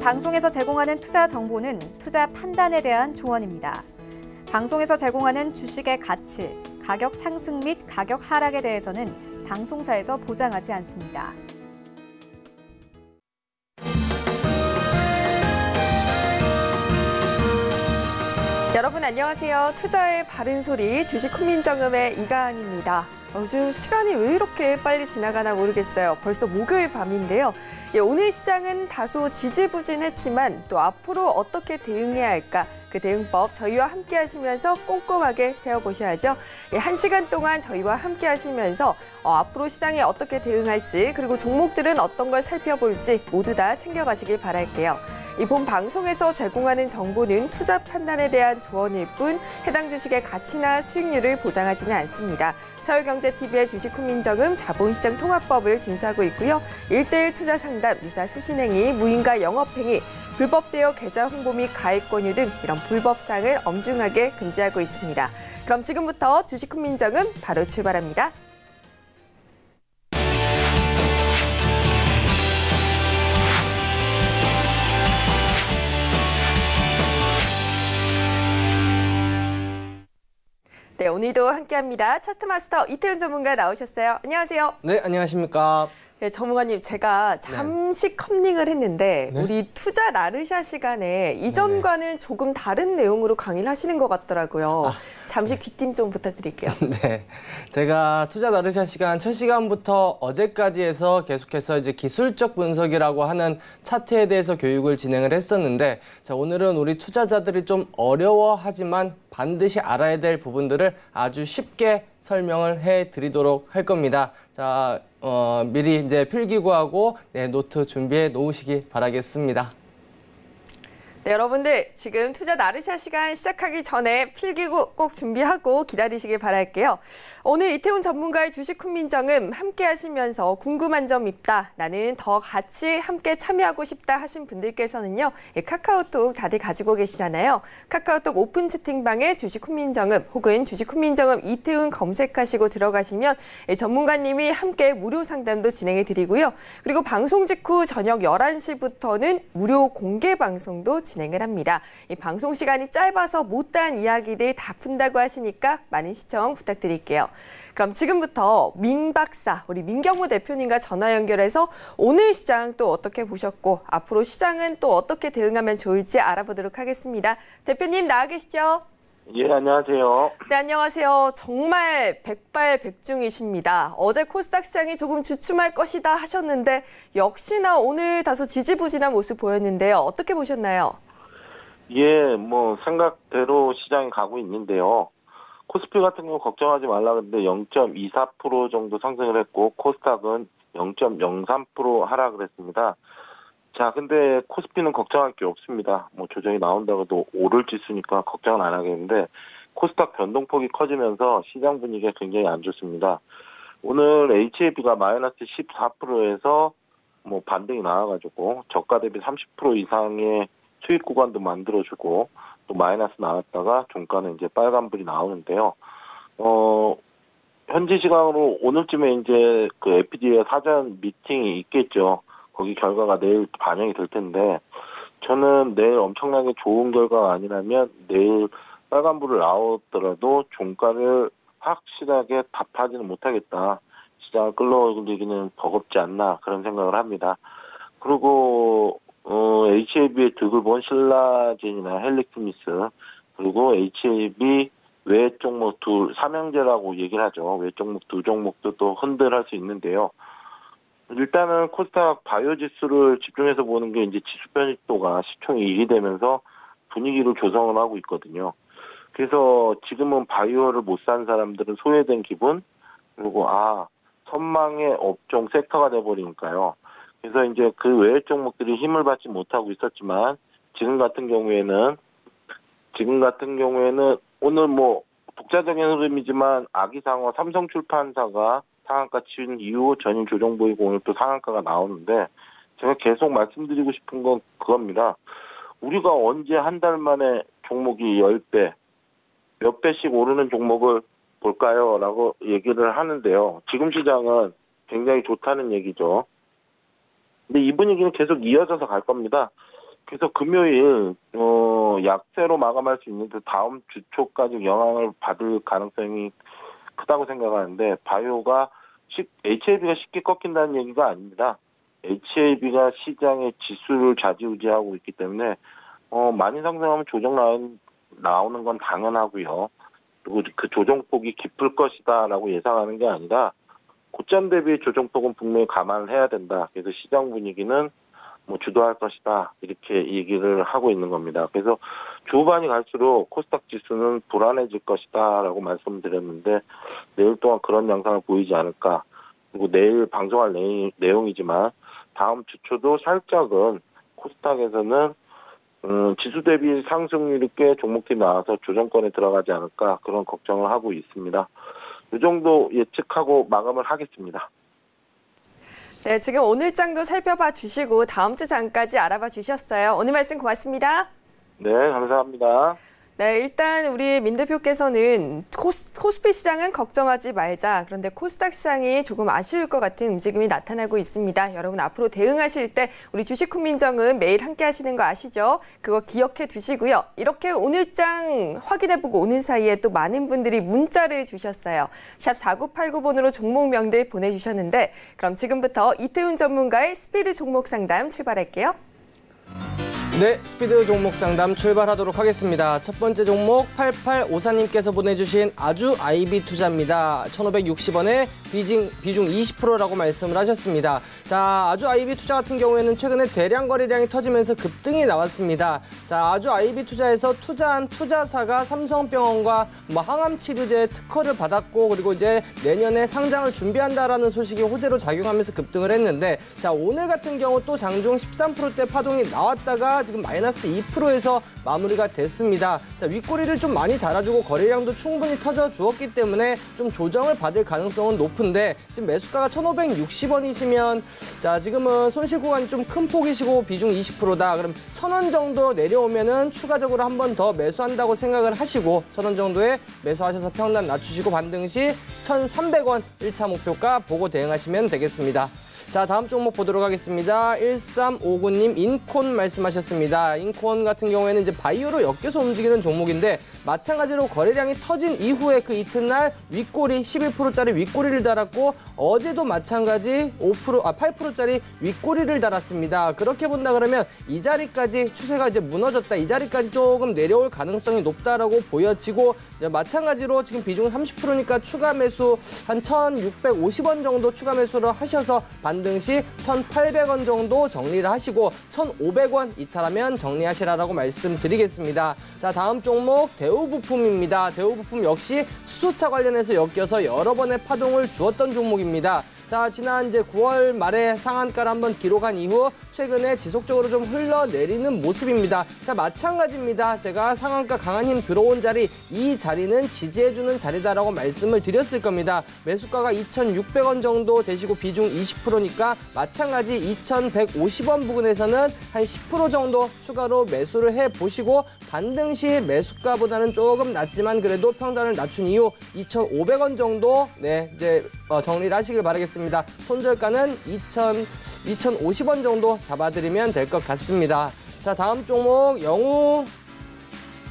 본 방송에서 제공하는 투자 정보는 투자 판단에 대한 조언입니다. 방송에서 제공하는 주식의 가치, 가격 상승 및 가격 하락에 대해서는 방송사에서 보장하지 않습니다. 여러분 안녕하세요. 투자의 바른 소리 주식 훈민정음의 이가은입니다. 요즘 시간이 왜 이렇게 빨리 지나가나 모르겠어요. 벌써 목요일 밤인데요. 오늘 시장은 다소 지지부진했지만 또 앞으로 어떻게 대응해야 할까? 그 대응법 저희와 함께 하시면서 꼼꼼하게 세워보셔야죠. 1시간 동안 저희와 함께 하시면서 앞으로 시장에 어떻게 대응할지 그리고 종목들은 어떤 걸 살펴볼지 모두 다 챙겨가시길 바랄게요. 이 본 방송에서 제공하는 정보는 투자 판단에 대한 조언일 뿐 해당 주식의 가치나 수익률을 보장하지는 않습니다. 서울경제TV의 주식 훈민정음 자본시장 통합법을 준수하고 있고요. 1:1 투자 상담, 유사 수신행위, 무인가 영업행위, 불법 대여 계좌 홍보 및 가입 권유 등 이런 불법사항을 엄중하게 금지하고 있습니다. 그럼 지금부터 주식 훈민정음 바로 출발합니다. 네, 오늘도 함께합니다. 차트마스터 이태훈 전문가 나오셨어요. 안녕하세요. 네, 안녕하십니까. 네, 전문가님, 제가 잠시 커밍을 했는데 우리 투자 나르샤 시간에 이전과는 조금 다른 내용으로 강의를 하시는 것 같더라고요. 잠시 귀띔 좀 부탁드릴게요. 네, 제가 투자 나르샤 시간 첫 시간부터 어제까지 해서 계속해서 이제 기술적 분석이라고 하는 차트에 대해서 교육을 진행을 했었는데, 자, 오늘은 우리 투자자들이 좀 어려워하지만 반드시 알아야 될 부분들을 아주 쉽게 설명을 해드리도록 할 겁니다. 자, 미리 이제 필기구하고 노트 준비해 놓으시기 바라겠습니다. 네, 여러분들 지금 투자 나르샤 시간 시작하기 전에 필기구 꼭 준비하고 기다리시길 바랄게요. 오늘 이태훈 전문가의 주식 훈민정음 함께 하시면서 궁금한 점 있다, 나는 더 같이 함께 참여하고 싶다 하신 분들께서는요. 카카오톡 다들 가지고 계시잖아요. 카카오톡 오픈 채팅방에 주식 훈민정음 혹은 주식 훈민정음 이태훈 검색하시고 들어가시면 전문가님이 함께 무료 상담도 진행해 드리고요. 그리고 방송 직후 저녁 11시부터는 무료 공개 방송도 진행을 합니다. 이 방송 시간이 짧아서 못다한 이야기들 다 푼다고 하시니까 많은 시청 부탁드릴게요. 그럼 지금부터 민 박사, 우리 민경무 대표님과 전화 연결해서 오늘 시장 또 어떻게 보셨고 앞으로 시장은 또 어떻게 대응하면 좋을지 알아보도록 하겠습니다. 대표님 나와 계시죠? 예, 안녕하세요. 네, 안녕하세요. 정말 백발백중이십니다. 어제 코스닥 시장이 조금 주춤할 것이다 하셨는데 역시나 오늘 다소 지지부진한 모습 보였는데요. 어떻게 보셨나요? 예, 뭐 생각대로 시장이 가고 있는데요. 코스피 같은 경우 걱정하지 말라 그랬는데 0.24% 정도 상승을 했고 코스닥은 0.03% 하락을 했습니다. 자, 근데 코스피는 걱정할 게 없습니다. 뭐 조정이 나온다고도 오를 지수니까 걱정은 안 하겠는데 코스닥 변동폭이 커지면서 시장 분위기가 굉장히 안 좋습니다. 오늘 HAB가 마이너스 14%에서 뭐 반등이 나와가지고 저가 대비 30% 이상의 수익 구간도 만들어주고 또 마이너스 나왔다가 종가는 이제 빨간불이 나오는데요. 현지 시간으로 오늘쯤에 이제 그 FD의 사전 미팅이 있겠죠. 거기 결과가 내일 반영이 될 텐데 저는 내일 엄청나게 좋은 결과가 아니라면 내일 빨간불을 나오더라도 종가를 확실하게 답하지는 못하겠다. 시장을 끌어올리기는 버겁지 않나 그런 생각을 합니다. 그리고 HAB의 득을 본 신라젠이나 헬릭스미스 그리고 HAB 외 종목 삼형제라고 얘기를 하죠. 외 종목 두 종목도 또 흔들할 수 있는데요. 일단은 코스닥 바이오 지수를 집중해서 보는 게 이제 지수 편입도가 시총이 1이 되면서 분위기를 조성을 하고 있거든요. 그래서 지금은 바이오를 못 산 사람들은 소외된 기분, 그리고 선망의 업종 섹터가 돼버리니까요. 그래서 이제 그 외의 종목들이 힘을 받지 못하고 있었지만 지금 같은 경우에는 오늘 뭐 독자적인 흐름이지만 아기상어 삼성출판사가 상한가 치운 이후 전일 조정 보이고 오늘 또 상한가가 나오는데 제가 계속 말씀드리고 싶은 건 그겁니다. 우리가 언제 한 달 만에 종목이 10배, 몇 배씩 오르는 종목을 볼까요? 라고 얘기를 하는데요. 지금 시장은 굉장히 좋다는 얘기죠. 근데 이 분위기는 계속 이어져서 갈 겁니다. 그래서 금요일 약세로 마감할 수 있는데 다음 주 초까지 영향을 받을 가능성이 크다고 생각하는데 바이오가 HAB가 쉽게 꺾인다는 얘기가 아닙니다. HAB가 시장의 지수를 좌지우지하고 있기 때문에 많이 상승하면 조정 라인 나오는 건 당연하고요. 그리고 그 조정폭이 깊을 것이다라고 예상하는 게 아니라 고점 대비 조정폭은 분명히 감안을 해야 된다. 그래서 시장 분위기는 주도할 것이다. 이렇게 얘기를 하고 있는 겁니다. 그래서 주후반이 갈수록 코스닥 지수는 불안해질 것이다라고 말씀드렸는데 내일 동안 그런 양상을 보이지 않을까. 그리고 내일 방송할 내용이지만 다음 주 초도 살짝은 코스닥에서는 지수 대비 상승률이 꽤 종목들이 나와서 조정권에 들어가지 않을까 그런 걱정을 하고 있습니다. 이 정도 예측하고 마감을 하겠습니다. 네, 지금 오늘 장도 살펴봐 주시고 다음 주 장까지 알아봐 주셨어요. 오늘 말씀 고맙습니다. 네, 감사합니다. 네, 일단 우리 민 대표께서는 코스피 시장은 걱정하지 말자. 그런데 코스닥 시장이 조금 아쉬울 것 같은 움직임이 나타나고 있습니다. 여러분 앞으로 대응하실 때 우리 주식 훈민정음 매일 함께 하시는 거 아시죠? 그거 기억해 두시고요. 이렇게 오늘장 확인해보고 오는 사이에 또 많은 분들이 문자를 주셨어요. 샵 4989번으로 종목명들 보내주셨는데 그럼 지금부터 이태훈 전문가의 스피드 종목 상담 출발할게요. 네, 스피드 종목 상담 출발하도록 하겠습니다. 첫 번째 종목 8854님께서 보내주신 아주 IB 투자입니다. 1,560원에 비중 20%라고 말씀을 하셨습니다. 자, 아주 IB 투자 같은 경우에는 최근에 대량 거래량이 터지면서 급등이 나왔습니다. 자, 아주 IB 투자에서 투자한 투자사가 삼성병원과 항암치료제 특허를 받았고 그리고 이제 내년에 상장을 준비한다라는 소식이 호재로 작용하면서 급등을 했는데 자, 오늘 같은 경우 또 장중 13%대 파동이 나왔다가 지금 마이너스 2%에서 마무리가 됐습니다. 자, 윗꼬리를 좀 많이 달아주고 거래량도 충분히 터져 주었기 때문에 좀 조정을 받을 가능성은 높은데 지금 매수가가 1,560원이시면 자, 지금은 손실 구간이 좀 큰 폭이시고 비중 20%다. 그럼 1,000원 정도 내려오면은 추가적으로 한 번 더 매수한다고 생각을 하시고 1,000원 정도에 매수하셔서 평단 낮추시고 반등 시 1,300원 1차 목표가 보고 대응하시면 되겠습니다. 자, 다음 종목 보도록 하겠습니다. 1359님 인콘 말씀하셨습니다. 인콘 같은 경우에는 이제 바이오로 엮여서 움직이는 종목인데 마찬가지로 거래량이 터진 이후에 그 이튿날 윗꼬리 11%짜리 윗꼬리를 달았고 어제도 마찬가지 8%짜리 윗꼬리를 달았습니다. 그렇게 본다 그러면 이 자리까지 추세가 이제 무너졌다. 이 자리까지 조금 내려올 가능성이 높다라고 보여지고 마찬가지로 지금 비중 30%니까 추가 매수 한 1,650원 정도 추가 매수를 하셔서 반등 시 1,800원 정도 정리를 하시고 1,500원 이탈하면 정리하시라고 말씀드리겠습니다. 자, 다음 종목 대우부품입니다. 대우부품 역시 수소차 관련해서 엮여서 여러 번의 파동을 주었던 종목입니다. 자, 지난 이제 9월 말에 상한가를 한번 기록한 이후 최근에 지속적으로 좀 흘러내리는 모습입니다. 자, 마찬가지입니다. 제가 상한가 강한 힘 들어온 자리, 이 자리는 지지해주는 자리다라고 말씀을 드렸을 겁니다. 매수가가 2,600원 정도 되시고 비중 20%니까 마찬가지 2,150원 부근에서는 한 10% 정도 추가로 매수를 해보시고 반등 시 매수가보다는 조금 낮지만 그래도 평단을 낮춘 이후 2,500원 정도 이제 정리를 하시길 바라겠습니다. 손절가는 2,050원 정도 잡아드리면 될 것 같습니다. 자, 다음 종목 영우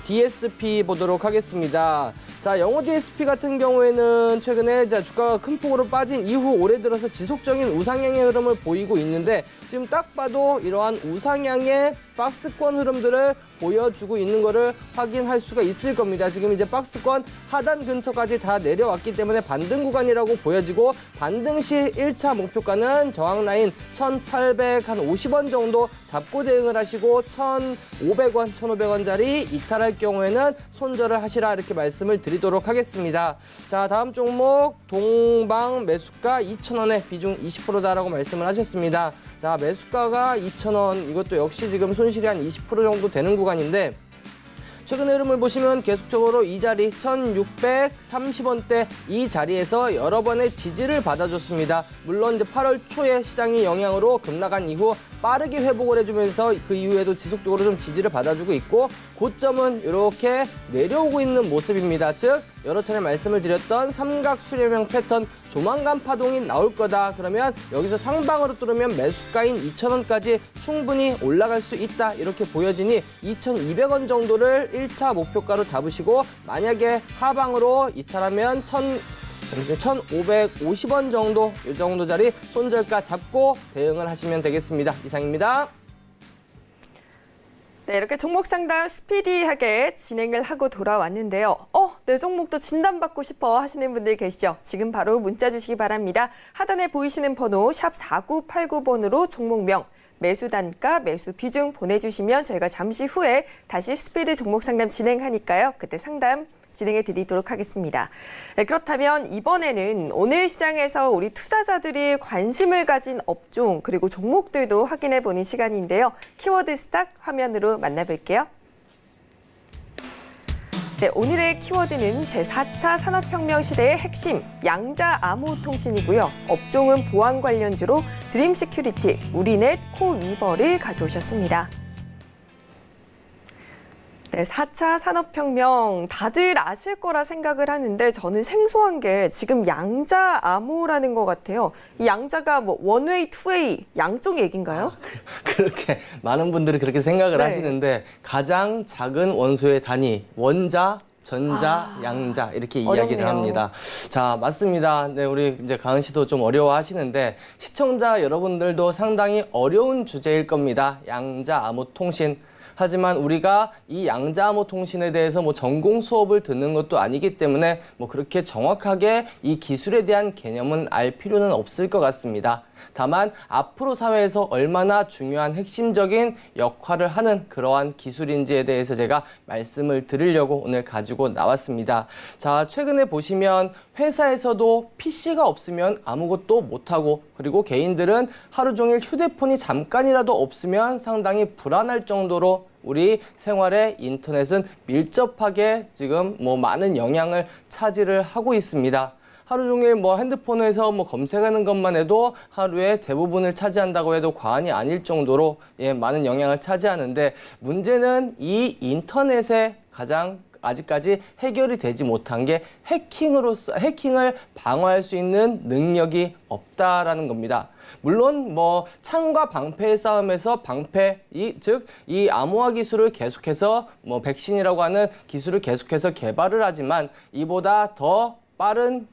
DSP 보도록 하겠습니다. 자, 영우 DSP 같은 경우에는 최근에 주가가 큰 폭으로 빠진 이후 올해 들어서 지속적인 우상향의 흐름을 보이고 있는데 지금 딱 봐도 이러한 우상향의 박스권 흐름들을 보여주고 있는 거를 확인할 수가 있을 겁니다. 지금 이제 박스권 하단 근처까지 다 내려왔기 때문에 반등 구간이라고 보여지고 반등 시 1차 목표가는 저항 라인 1,850원 정도 잡고 대응을 하시고 1,500원, 1,500원짜리 이탈할 경우에는 손절을 하시라 이렇게 말씀을 드리도록 하겠습니다. 자, 다음 종목 동방 매수가 2,000원에 비중 20%다라고 말씀을 하셨습니다. 자, 매수가가 2,000원, 이것도 역시 지금 손실이 한 20% 정도 되는 구간인데 최근의 흐름을 보시면 계속적으로 이 자리 1,630원대 이 자리에서 여러 번의 지지를 받아줬습니다. 물론 이제 8월 초에 시장이 영향으로 급락한 이후 빠르게 회복을 해주면서 그 이후에도 지속적으로 좀 지지를 받아주고 있고 고점은 이렇게 내려오고 있는 모습입니다. 즉 여러 차례 말씀을 드렸던 삼각 수렴형 패턴 조만간 파동이 나올 거다. 그러면 여기서 상방으로 뚫으면 매수가인 2,000원까지 충분히 올라갈 수 있다. 이렇게 보여지니 2,200원 정도를 1차 목표가로 잡으시고 만약에 하방으로 이탈하면 1,550원 정도, 이 정도 자리 손절가 잡고 대응을 하시면 되겠습니다. 이상입니다. 네, 이렇게 종목 상담 스피디하게 진행을 하고 돌아왔는데요. 내 종목도 진단받고 싶어 하시는 분들 계시죠? 지금 바로 문자 주시기 바랍니다. 하단에 보이시는 번호 샵 4989번으로 종목명, 매수 단가, 매수 비중 보내주시면 저희가 잠시 후에 다시 스피드 종목 상담 진행하니까요. 그때 상담 진행해 드리도록 하겠습니다. 네, 그렇다면 이번에는 오늘 시장에서 우리 투자자들이 관심을 가진 업종 그리고 종목들도 확인해 보는 시간인데요. 키워드 스탁 화면으로 만나볼게요. 네, 오늘의 키워드는 제4차 산업혁명 시대의 핵심, 양자 암호통신이고요. 업종은 보안 관련주로 드림시큐리티, 우리넷, 코위버를 가져오셨습니다. 네, 4차 산업혁명 다들 아실 거라 생각을 하는데 저는 생소한 게 지금 양자 암호라는 것 같아요. 이 양자가 뭐 원웨이, 투웨이 양쪽 얘기인가요? 그렇게 많은 분들이 그렇게 생각을 네. 하시는데 가장 작은 원소의 단위, 원자, 전자, 양자 이렇게 이야기를 어렵네요. 합니다. 자, 맞습니다. 네, 우리 이제 가은 씨도 좀 어려워하시는데 시청자 여러분들도 상당히 어려운 주제일 겁니다. 양자 암호통신. 하지만 우리가 이 양자암호 통신에 대해서 뭐 전공 수업을 듣는 것도 아니기 때문에 뭐 그렇게 정확하게 이 기술에 대한 개념은 알 필요는 없을 것 같습니다. 다만 앞으로 사회에서 얼마나 중요한 핵심적인 역할을 하는 그러한 기술인지에 대해서 제가 말씀을 드리려고 오늘 가지고 나왔습니다. 자, 최근에 보시면 회사에서도 PC가 없으면 아무것도 못하고 그리고 개인들은 하루 종일 휴대폰이 잠깐이라도 없으면 상당히 불안할 정도로 우리 생활에 인터넷은 밀접하게 지금 뭐 많은 영향을 차지를 하고 있습니다. 하루 종일 뭐 핸드폰에서 뭐 검색하는 것만 해도 하루에 대부분을 차지한다고 해도 과언이 아닐 정도로 많은 영향을 차지하는데 문제는 이 인터넷에 가장 아직까지 해결이 되지 못한 게 해킹을 방어할 수 있는 능력이 없다라는 겁니다. 물론 뭐 창과 방패의 싸움에서 즉 이 암호화 기술을 계속해서 뭐 백신이라고 하는 기술을 계속해서 개발을 하지만 이보다 더 빠른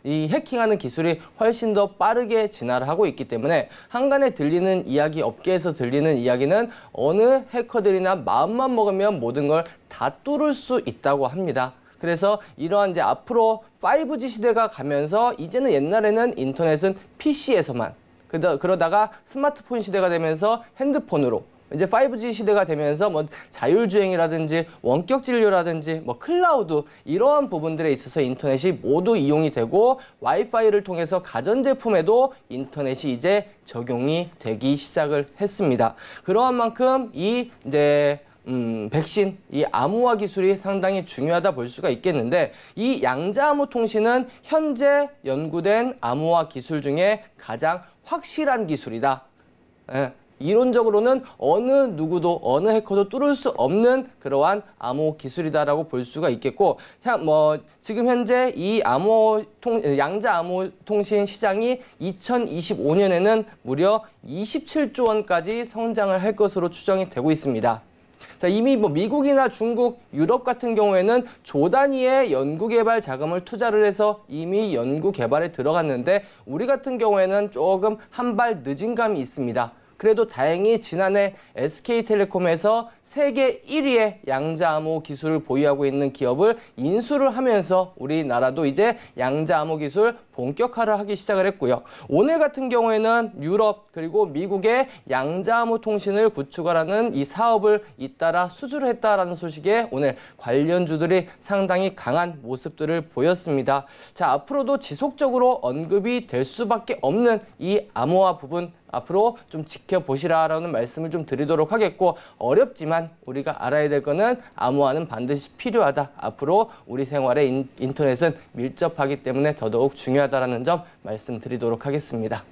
이 해킹하는 기술이 훨씬 더 빠르게 진화를 하고 있기 때문에 한간에 들리는 이야기, 업계에서 들리는 이야기는 어느 해커들이나 마음만 먹으면 모든 걸 다 뚫을 수 있다고 합니다. 그래서 이러한 이제 앞으로 5G 시대가 가면서 이제는 옛날에는 인터넷은 PC에서만 그러다가 스마트폰 시대가 되면서 핸드폰으로 이제 5G 시대가 되면서 뭐 자율주행이라든지 원격 진료라든지 뭐 클라우드 이러한 부분들에 있어서 인터넷이 모두 이용이 되고 와이파이를 통해서 가전제품에도 인터넷이 이제 적용이 되기 시작을 했습니다. 그러한 만큼 이 이제 백신, 이 암호화 기술이 상당히 중요하다 볼 수가 있겠는데 이 양자암호 통신은 현재 연구된 암호화 기술 중에 가장 확실한 기술이다. 이론적으로는 어느 누구도 어느 해커도 뚫을 수 없는 그러한 암호 기술이다라고 볼 수가 있겠고, 지금 현재 이 양자 암호 통신 시장이 2025년에는 무려 27조 원까지 성장을 할 것으로 추정이 되고 있습니다. 자, 이미 뭐 미국이나 중국, 유럽 같은 경우에는 조 단위의 연구개발 자금을 투자를 해서 이미 연구개발에 들어갔는데 우리 같은 경우에는 조금 한 발 늦은 감이 있습니다. 그래도 다행히 지난해 SK텔레콤에서 세계 1위의 양자암호 기술을 보유하고 있는 기업을 인수를 하면서 우리나라도 이제 양자암호 기술 본격화를 하기 시작을 했고요. 오늘 같은 경우에는 유럽 그리고 미국의 양자암호 통신을 구축하라는 이 사업을 잇따라 수주를 했다라는 소식에 오늘 관련주들이 상당히 강한 모습들을 보였습니다. 자, 앞으로도 지속적으로 언급이 될 수밖에 없는 이 암호화 부분 앞으로 좀 지켜보시라라는 말씀을 좀 드리도록 하겠고, 어렵지만 우리가 알아야 될 거는 암호화는 반드시 필요하다. 앞으로 우리 생활에 인터넷은 밀접하기 때문에 더더욱 중요하다라는 점 말씀드리도록 하겠습니다.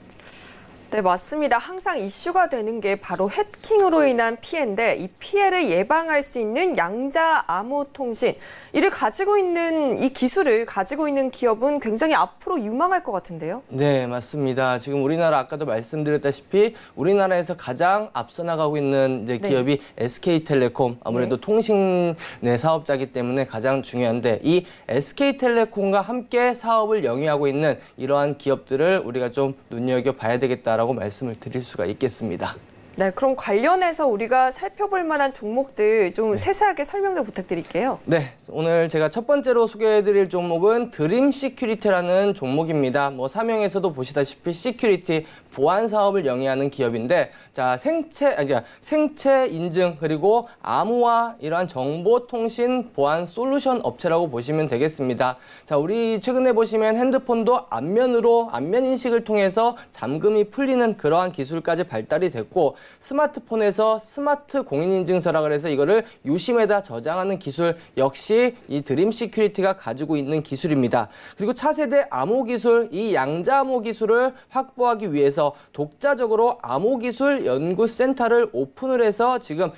네, 맞습니다. 항상 이슈가 되는 게 바로 해킹으로 인한 피해인데 이 피해를 예방할 수 있는 양자 암호 통신, 이를 가지고 있는 이 기술을 가지고 있는 기업은 굉장히 앞으로 유망할 것 같은데요. 네, 맞습니다. 지금 우리나라 아까도 말씀드렸다시피 우리나라에서 가장 앞서 나가고 있는 이제 기업이 SK텔레콤, 아무래도 통신 사업자이기 때문에 가장 중요한데 이 SK텔레콤과 함께 사업을 영위하고 있는 이러한 기업들을 우리가 좀 눈여겨봐야 되겠다라고 말씀을 드릴 수가 있겠습니다. 네, 그럼 관련해서 우리가 살펴볼 만한 종목들 좀 세세하게 설명 좀 부탁드릴게요. 네, 오늘 제가 첫 번째로 소개해드릴 종목은 드림 시큐리티라는 종목입니다. 뭐 사명에서도 보시다시피 시큐리티, 보안 사업을 영위하는 기업인데, 자, 생체 인증 그리고 암호화 이러한 정보통신 보안 솔루션 업체라고 보시면 되겠습니다. 자, 우리 최근에 보시면 핸드폰도 안면 인식을 통해서 잠금이 풀리는 그러한 기술까지 발달이 됐고, 스마트폰에서 스마트 공인인증서라 그래서 이거를 유심에다 저장하는 기술 역시 이 드림 시큐리티가 가지고 있는 기술입니다. 그리고 차세대 암호 기술, 이 양자 암호 기술을 확보하기 위해서 독자적으로 암호 기술 연구센터를 오픈을 해서 지금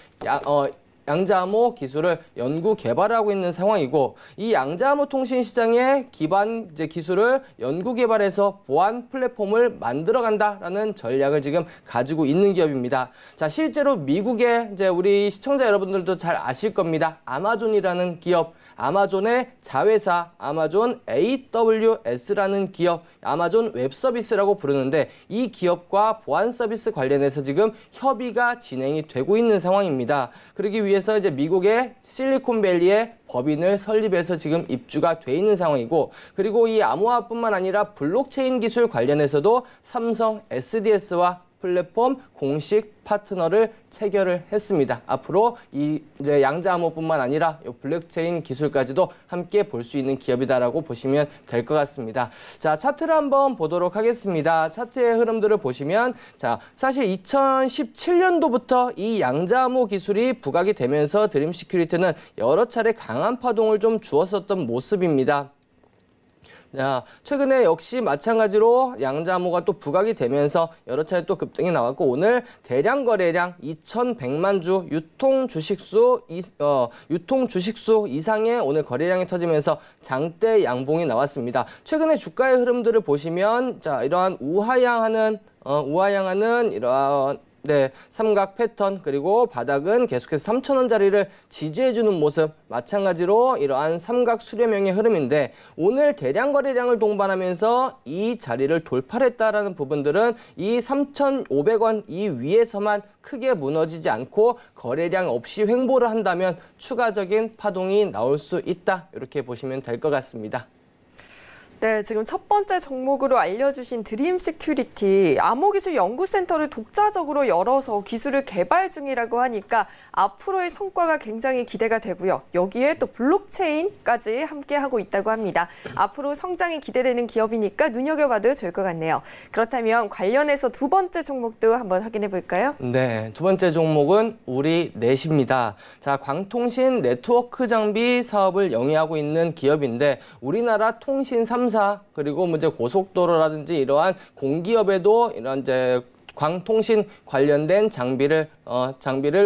양자암호 기술을 연구 개발하고 있는 상황이고, 이 양자암호 통신 시장의 기반 기술을 연구 개발해서 보안 플랫폼을 만들어간다라는 전략을 지금 가지고 있는 기업입니다. 자, 실제로 미국의 우리 시청자 여러분들도 잘 아실 겁니다. 아마존이라는 기업, 아마존의 자회사 아마존 AWS라는 기업, 아마존 웹서비스라고 부르는데 이 기업과 보안 서비스 관련해서 지금 협의가 진행이 되고 있는 상황입니다. 그러기 위해서 이제 미국의 실리콘밸리에 법인을 설립해서 지금 입주가 돼 있는 상황이고, 그리고 이 암호화뿐만 아니라 블록체인 기술 관련해서도 삼성 SDS와 플랫폼 공식 파트너를 체결을 했습니다. 앞으로 이제 양자암호뿐만 아니라 이 블록체인 기술까지도 함께 볼 수 있는 기업이다라고 보시면 될 것 같습니다. 자, 차트를 한번 보도록 하겠습니다. 차트의 흐름들을 보시면, 자, 사실 2017년도부터 이 양자암호 기술이 부각이 되면서 드림 시큐리티는 여러 차례 강한 파동을 좀 주었었던 모습입니다. 자, 최근에 역시 마찬가지로 양자암호가 또 부각이 되면서 여러 차례 또 급등이 나왔고, 오늘 대량 거래량 2,100만 주, 유통 주식수 이상의 오늘 거래량이 터지면서 장대 양봉이 나왔습니다. 최근에 주가의 흐름들을 보시면, 자, 이러한 우하향하는 이러한 삼각 패턴, 그리고 바닥은 계속해서 3,000원짜리를 지지해주는 모습, 마찬가지로 이러한 삼각 수렴형의 흐름인데, 오늘 대량 거래량을 동반하면서 이 자리를 돌파했다라는 부분들은 이 3,500원 이 위에서만 크게 무너지지 않고 거래량 없이 횡보를 한다면 추가적인 파동이 나올 수 있다, 이렇게 보시면 될 것 같습니다. 네, 지금 첫 번째 종목으로 알려주신 드림 시큐리티, 암호기술 연구센터를 독자적으로 열어서 기술을 개발 중이라고 하니까 앞으로의 성과가 굉장히 기대가 되고요. 여기에 또 블록체인까지 함께하고 있다고 합니다. 앞으로 성장이 기대되는 기업이니까 눈여겨봐도 좋을 것 같네요. 그렇다면 관련해서 두 번째 종목도 한번 확인해 볼까요? 네, 두 번째 종목은 우리넷입니다. 자, 광통신 네트워크 장비 사업을 영위하고 있는 기업인데, 우리나라 통신 3사 그리고 이제 고속도로라든지 이러한 공기업에도 이런 광통신 관련된 장비를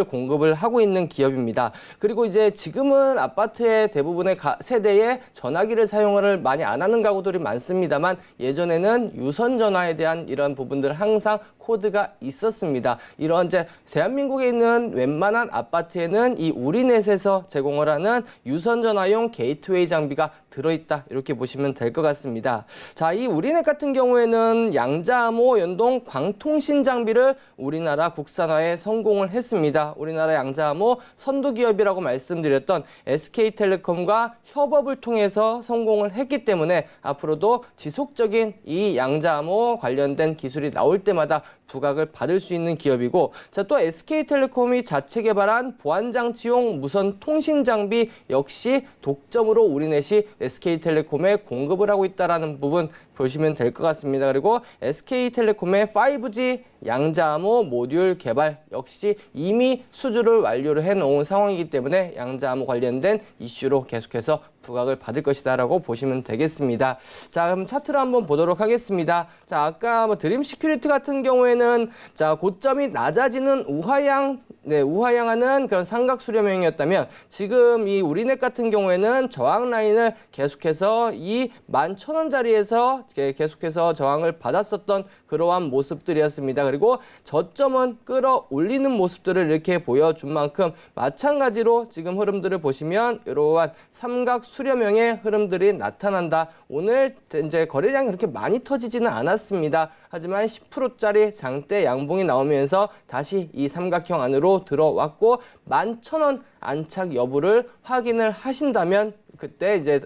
공급을 하고 있는 기업입니다. 그리고 이제 지금은 아파트의 대부분의 세대에 전화기를 사용을 많이 안 하는 가구들이 많습니다만, 예전에는 유선 전화에 대한 이런 부분들 항상 코드가 있었습니다. 이런 대한민국에 있는 웬만한 아파트에는 이 우리넷에서 제공을 하는 유선 전화용 게이트웨이 장비가 들어있다, 이렇게 보시면 될 것 같습니다. 자, 이 우리넷 같은 경우에는 양자암호 연동 광통신 장비를 우리나라 국산화에 성공을 했습니다. 우리나라 양자암호 선두기업이라고 말씀드렸던 SK텔레콤과 협업을 통해서 성공을 했기 때문에 앞으로도 지속적인 이 양자암호 관련된 기술이 나올 때마다 부각을 받을 수 있는 기업이고, 자, 또 SK텔레콤이 자체 개발한 보안장치용 무선 통신 장비 역시 독점으로 우리넷이 SK텔레콤에 공급을 하고 있다는 부분 보시면 될 것 같습니다. 그리고 SK텔레콤의 5G 양자암호 모듈 개발 역시 이미 수주를 완료를 해놓은 상황이기 때문에 양자암호 관련된 이슈로 계속해서 부각을 받을 것이다라고 보시면 되겠습니다. 자, 그럼 차트를 한번 보도록 하겠습니다. 자, 아까 드림 시큐리티 같은 경우에는 자, 고점이 낮아지는 우하향하는 그런 삼각 수렴형이었다면 지금 이 우리넷 같은 경우에는 저항 라인을 계속해서 이 11,000원짜리에서 계속해서 저항을 받았었던 그러한 모습들이었습니다. 그리고 저점은 끌어올리는 모습들을 이렇게 보여준 만큼 마찬가지로 지금 흐름들을 보시면 이러한 삼각 수렴형의 흐름들이 나타난다. 오늘 이제 거래량이 그렇게 많이 터지지는 않았습니다. 하지만 10%짜리 장대 양봉이 나오면서 다시 이 삼각형 안으로 들어왔고 11,000원 안착 여부를 확인을 하신다면 그때 이제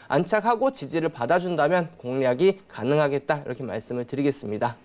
안착하고 지지를 받아준다면 공략이 가능하겠다 이렇게 말씀을 드리겠습니다.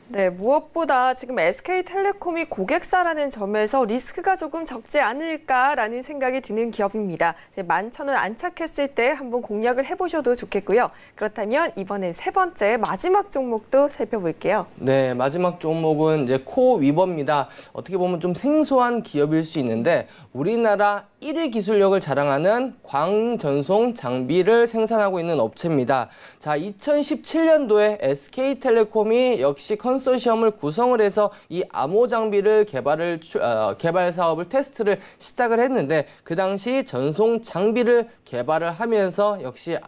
네, 무엇보다 지금 SK텔레콤이 고객사라는 점에서 리스크가 조금 적지 않을까라는 생각이 드는 기업입니다. 11,000원 안착했을 때 한번 공략을 해보셔도 좋겠고요. 그렇다면 이번엔 세 번째 마지막 종목도 살펴볼게요. 네, 마지막 종목은 이제 코위버입니다. 어떻게 보면 좀 생소한 기업일 수 있는데 우리나라 1위 기술력을 자랑하는 광전송 장비를 생산하고 있는 업체입니다. 자, 2017년도에 SK텔레콤이 역시 컨소시엄을 구성을 해서 이 암호 장비를 개발 사업을 테스트를 시작을 했는데 그 당시 전송 장비를 개발을 하면서 역시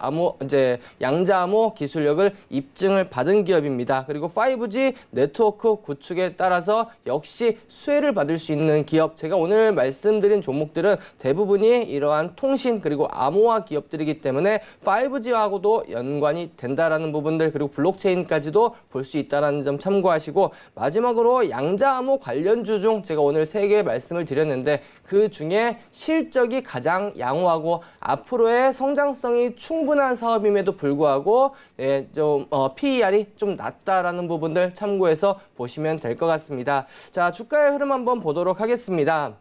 양자암호 기술력을 입증을 받은 기업입니다. 그리고 5G 네트워크 구축에 따라서 역시 수혜를 받을 수 있는 기업. 제가 오늘 말씀드린 종목들은 대부분이 이러한 통신 그리고 암호화 기업들이기 때문에 5G하고도 연관이 된다라는 부분들 그리고 블록체인까지도 볼 수 있다는 점 참고하시고 마지막으로 양자암호 관련주 중 제가 오늘 3개 말씀을 드렸는데 그 중에 실적이 가장 양호하고 앞으로의 성장성이 충분한 사업임에도 불구하고 PER이 좀 낮다라는 부분들 참고해서 보시면 될 것 같습니다. 자, 주가의 흐름 한번 보도록 하겠습니다.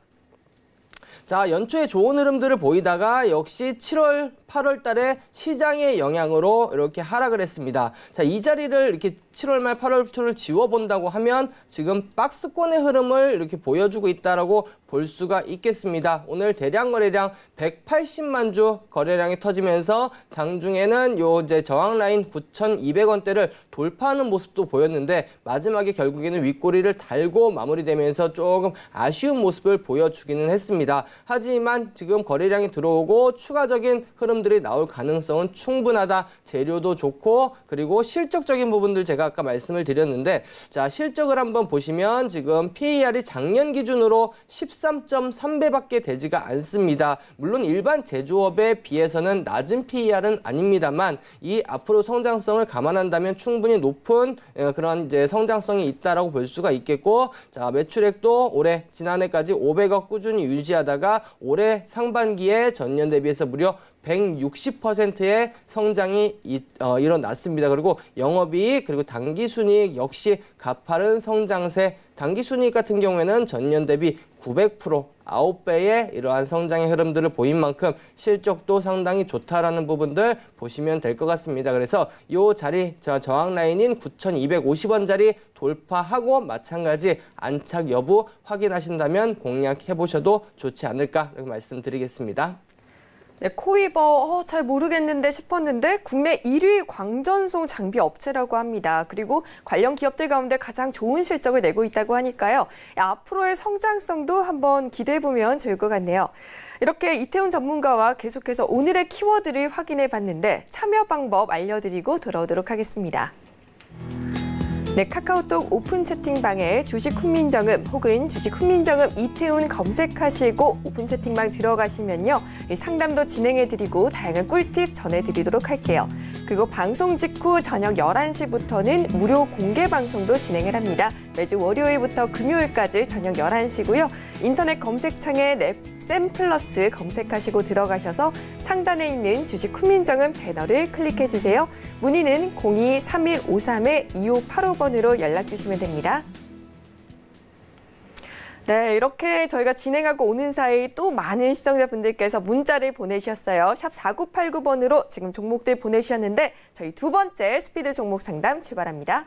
자, 연초에 좋은 흐름들을 보이다가 역시 7월, 8월 달에 시장의 영향으로 이렇게 하락을 했습니다. 자, 이 자리를 이렇게 7월 말 8월 초를 지워본다고 하면 지금 박스권의 흐름을 이렇게 보여주고 있다라고 볼 수가 있겠습니다. 오늘 대량 거래량 180만 주 거래량이 터지면서 장중에는 이제 저항 라인 9,200원대를 돌파하는 모습도 보였는데 마지막에 결국에는 윗꼬리를 달고 마무리되면서 조금 아쉬운 모습을 보여주기는 했습니다. 하지만 지금 거래량이 들어오고 추가적인 흐름들이 나올 가능성은 충분하다. 재료도 좋고 그리고 실적적인 부분들 제가 아까 말씀을 드렸는데 자, 실적을 한번 보시면 지금 PER이 작년 기준으로 13.3배밖에 되지가 않습니다. 물론 일반 제조업에 비해서는 낮은 PER은 아닙니다만 이 앞으로 성장성을 감안한다면 충분히 높은 그런 이제 성장성이 있다라고 볼 수가 있겠고 자, 매출액도 올해 지난해까지 500억 꾸준히 유지하다가 올해 상반기에 전년 대비해서 무려 160%의 성장이 일어났습니다. 그리고 영업이익 그리고 당기순이익 역시 가파른 성장세. 당기순이익 같은 경우에는 전년 대비 900% 9배의 이러한 성장의 흐름들을 보인 만큼 실적도 상당히 좋다라는 부분들 보시면 될 것 같습니다. 그래서 이 자리 저항 라인인 9,250원짜리 돌파하고 마찬가지 안착 여부 확인하신다면 공략해 보셔도 좋지 않을까 이렇게 말씀드리겠습니다. 네, 코위버 잘 모르겠는데 싶었는데 국내 1위 광전송 장비 업체라고 합니다. 그리고 관련 기업들 가운데 가장 좋은 실적을 내고 있다고 하니까요. 앞으로의 성장성도 한번 기대해보면 좋을 것 같네요. 이렇게 이태훈 전문가와 계속해서 오늘의 키워드를 확인해 봤는데 참여 방법 알려드리고 돌아오도록 하겠습니다. 네, 카카오톡 오픈 채팅방에 주식 훈민정음 혹은 주식 훈민정음 이태훈 검색하시고 오픈 채팅방 들어가시면요. 상담도 진행해드리고 다양한 꿀팁 전해드리도록 할게요. 그리고 방송 직후 저녁 11시부터는 무료 공개 방송도 진행을 합니다. 매주 월요일부터 금요일까지 저녁 11시고요. 인터넷 검색창에 nep쌤 플러스 검색하시고 들어가셔서 상단에 있는 주식 훈민정음 배너를 클릭해주세요. 문의는 02-3153-2585번으로 연락 주시면 됩니다. 네, 이렇게 저희가 진행하고 오는 사이 또 많은 시청자분들께서 문자를 보내주셨어요. 샵 4989번으로 지금 종목들 보내주셨는데 저희 두 번째 스피드 종목 상담 출발합니다.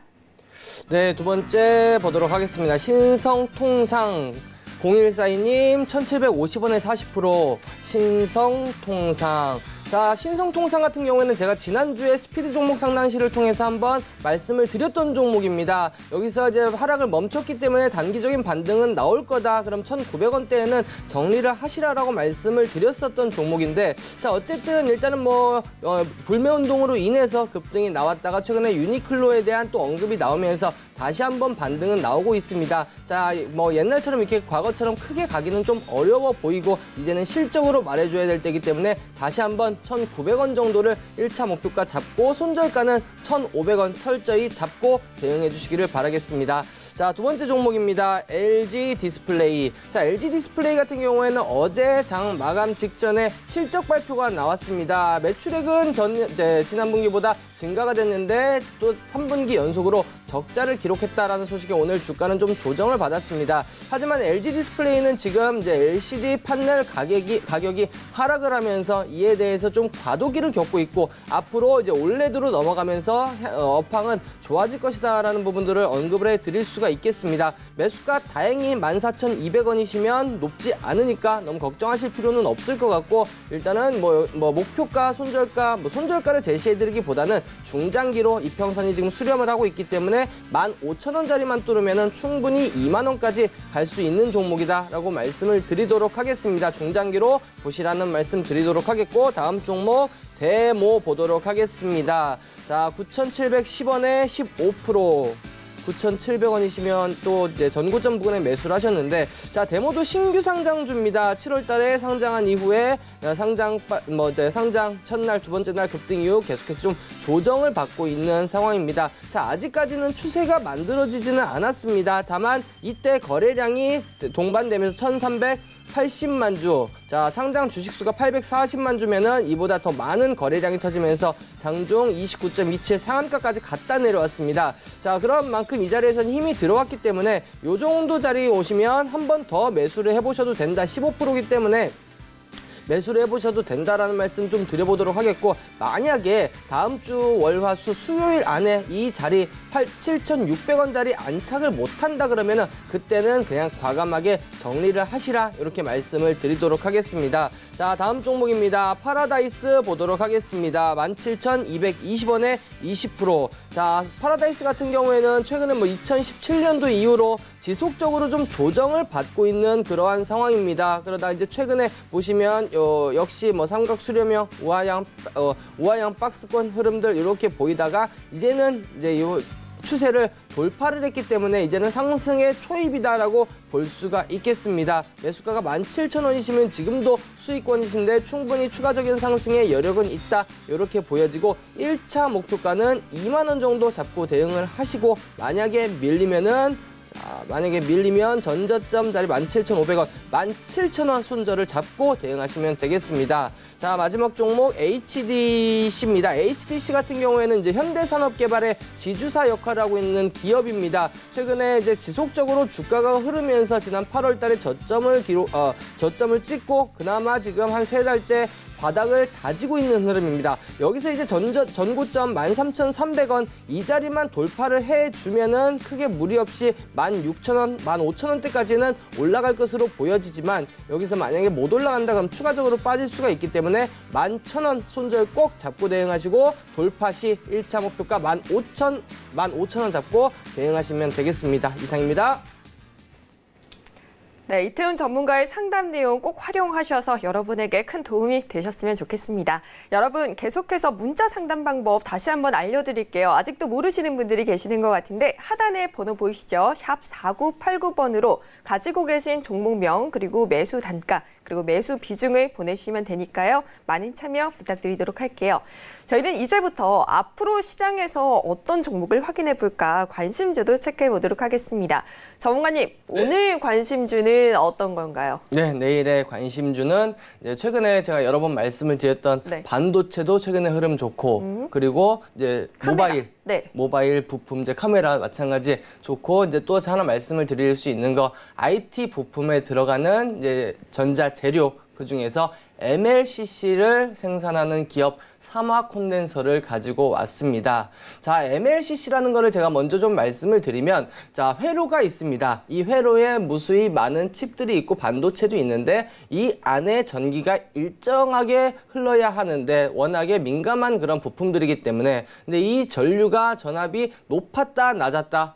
네, 두 번째 보도록 하겠습니다. 신성통상 0142님 1,750원에 40%. 신성통상. 자, 신성통상 같은 경우에는 제가 지난주에 스피드 종목 상담실을 통해서 한번 말씀을 드렸던 종목입니다. 여기서 이제 하락을 멈췄기 때문에 단기적인 반등은 나올 거다. 그럼 1,900원대에는 정리를 하시라라고 말씀을 드렸었던 종목인데, 자, 어쨌든 일단은 불매운동으로 인해서 급등이 나왔다가 최근에 유니클로에 대한 또 언급이 나오면서 다시 한번 반등은 나오고 있습니다. 자, 옛날처럼 이렇게 과거처럼 크게 가기는 좀 어려워 보이고 이제는 실적으로 말해줘야 될 때이기 때문에 다시 한번 1,900원 정도를 1차 목표가 잡고 손절가는 1,500원 철저히 잡고 대응해 주시기를 바라겠습니다. 자, 두 번째 종목입니다. LG 디스플레이. 자, LG 디스플레이 같은 경우에는 어제 장 마감 직전에 실적 발표가 나왔습니다. 매출액은 지난 분기보다 증가가 됐는데 또 3분기 연속으로 적자를 기록했다라는 소식에 오늘 주가는 좀 조정을 받았습니다. 하지만 LG 디스플레이는 지금 이제 LCD 판넬 가격이 하락을 하면서 이에 대해서 좀 과도기를 겪고 있고 앞으로 이제 올레드로 넘어가면서 업황은 좋아질 것이다라는 부분들을 언급을 해드릴 수가 있겠습니다. 매수가 다행히 14,200원이시면 높지 않으니까 너무 걱정하실 필요는 없을 것 같고 일단은 목표가, 손절가를 제시해드리기보다는 중장기로 이평선이 지금 수렴을 하고 있기 때문에 15,000원짜리만 뚫으면 충분히 2만원까지 갈 수 있는 종목이다라고 말씀을 드리도록 하겠습니다. 중장기로 보시라는 말씀 드리도록 하겠고 다음 종목 대모 보도록 하겠습니다. 자, 9,710원에 15%. 9,700원이시면 또 이제 전고점 부근에 매수를 하셨는데, 자, 데모도 신규 상장주입니다. 7월 달에 상장한 이후에 상장 첫날, 두 번째 날 급등 이후 계속해서 좀 조정을 받고 있는 상황입니다. 자, 아직까지는 추세가 만들어지지는 않았습니다. 다만 이때 거래량이 동반되면서 1,380만 주, 자, 상장 주식수가 840만 주면은 이보다 더 많은 거래량이 터지면서 장중 29.27 상한가까지 갔다 내려왔습니다. 자, 그런 만큼 이 자리에서는 힘이 들어왔기 때문에 요 정도 자리에 오시면 한 번 더 매수를 해보셔도 된다. 15%이기 때문에 매수를 해보셔도 된다라는 말씀 좀 드려보도록 하겠고, 만약에 다음 주 월화수 수요일 안에 이 자리 7,600원짜리 안착을 못한다 그러면은 그때는 그냥 과감하게 정리를 하시라 이렇게 말씀을 드리도록 하겠습니다. 자, 다음 종목입니다. 파라다이스 보도록 하겠습니다. 17,220원에 20%. 자, 파라다이스 같은 경우에는 최근에 2017년도 이후로 지속적으로 좀 조정을 받고 있는 그러한 상황입니다. 그러다 이제 최근에 보시면 역시 삼각 수렴형 우하형 박스권 흐름들 이렇게 보이다가 이제는 이제 추세를 돌파를 했기 때문에 이제는 상승의 초입이다라고 볼 수가 있겠습니다. 매수가가 17,000원이시면 지금도 수익권이신데 충분히 추가적인 상승의 여력은 있다. 이렇게 보여지고 1차 목표가는 2만 원 정도 잡고 대응을 하시고 만약에 밀리면 전저점 자리 17,500원, 17,000원 손절을 잡고 대응하시면 되겠습니다. 자, 마지막 종목 HDC입니다. HDC 같은 경우에는 이제 현대산업개발의 지주사 역할을 하고 있는 기업입니다. 최근에 이제 지속적으로 주가가 흐르면서 지난 8월 달에 저점을 찍고 그나마 지금 한 3달째 바닥을 다지고 있는 흐름입니다. 여기서 이제 전고점 13,300원 이 자리만 돌파를 해주면은 크게 무리 없이 16,000원, 15,000원대까지는 올라갈 것으로 보여지지만 여기서 만약에 못 올라간다 그럼 추가적으로 빠질 수가 있기 때문에 11,000원 손절 꼭 잡고 대응하시고 돌파 시 1차 목표가 15,000원 잡고 대응하시면 되겠습니다. 이상입니다. 네, 이태훈 전문가의 상담 내용 꼭 활용하셔서 여러분에게 큰 도움이 되셨으면 좋겠습니다. 여러분, 계속해서 문자 상담 방법 다시 한번 알려드릴게요. 아직도 모르시는 분들이 계시는 것 같은데 하단에 번호 보이시죠? 샵 4989번으로 가지고 계신 종목명 그리고 매수 단가 그리고 매수 비중을 보내주시면 되니까요. 많은 참여 부탁드리도록 할게요. 저희는 이제부터 앞으로 시장에서 어떤 종목을 확인해 볼까 관심주도 체크해 보도록 하겠습니다. 전문가님, 오늘 관심주는 어떤 건가요? 네, 내일의 관심주는 이제 최근에 제가 여러 번 말씀을 드렸던 반도체도 최근에 흐름 좋고 그리고 이제 모바일 부품, 이제 카메라 마찬가지 좋고 이제 또 하나 말씀을 드릴 수 있는 거 IT 부품에 들어가는 이제 전자 재료 그 중에서 MLCC를 생산하는 기업 삼화 콘덴서를 가지고 왔습니다. 자, MLCC라는 거를 제가 먼저 좀 말씀을 드리면, 자, 회로가 있습니다. 이 회로에 무수히 많은 칩들이 있고 반도체도 있는데 이 안에 전기가 일정하게 흘러야 하는데 워낙에 민감한 그런 부품들이기 때문에, 근데 이 전류가 전압이 높았다 낮았다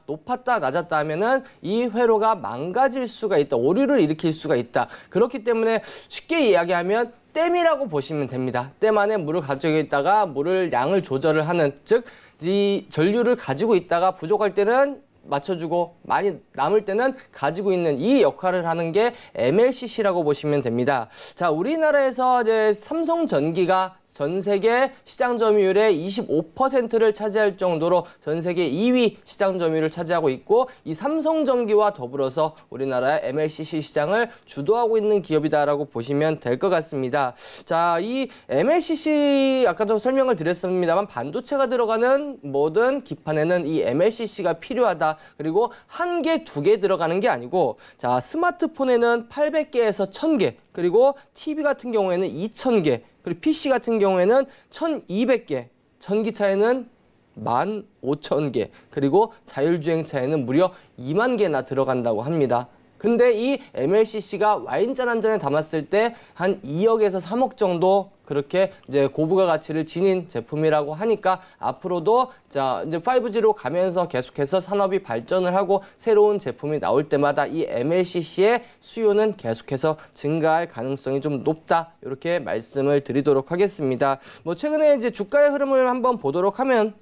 하면은 이 회로가 망가질 수가 있다, 오류를 일으킬 수가 있다. 그렇기 때문에 쉽게 이야기하면 댐이라고 보시면 됩니다. 댐 안에 물을 가지고 있다가 물을 양을 조절을 하는, 즉 이 전류를 가지고 있다가 부족할 때는 맞춰주고 많이 남을 때는 가지고 있는 이 역할을 하는 게 MLCC라고 보시면 됩니다. 자, 우리나라에서 이제 삼성전기가 전 세계 시장 점유율의 25%를 차지할 정도로 전 세계 2위 시장 점유율을 차지하고 있고, 이 삼성전기와 더불어서 우리나라의 MLCC 시장을 주도하고 있는 기업이다라고 보시면 될 것 같습니다. 자, 이 MLCC 아까도 설명을 드렸습니다만 반도체가 들어가는 모든 기판에는 이 MLCC가 필요하다. 그리고 한 개, 두 개 들어가는 게 아니고, 자, 스마트폰에는 800개에서 1000개, 그리고 TV 같은 경우에는 2000개, 그리고 PC 같은 경우에는 1200개, 전기차에는 15,000개, 그리고 자율주행차에는 무려 2만 개나 들어간다고 합니다. 근데 이 MLCC가 와인잔 한 잔에 담았을 때 한 2억에서 3억 정도 그렇게 이제 고부가 가치를 지닌 제품이라고 하니까 앞으로도 자 이제 5G로 가면서 계속해서 산업이 발전을 하고 새로운 제품이 나올 때마다 이 MLCC의 수요는 계속해서 증가할 가능성이 좀 높다, 이렇게 말씀을 드리도록 하겠습니다. 뭐 최근에 이제 주가의 흐름을 한번 보도록 하면,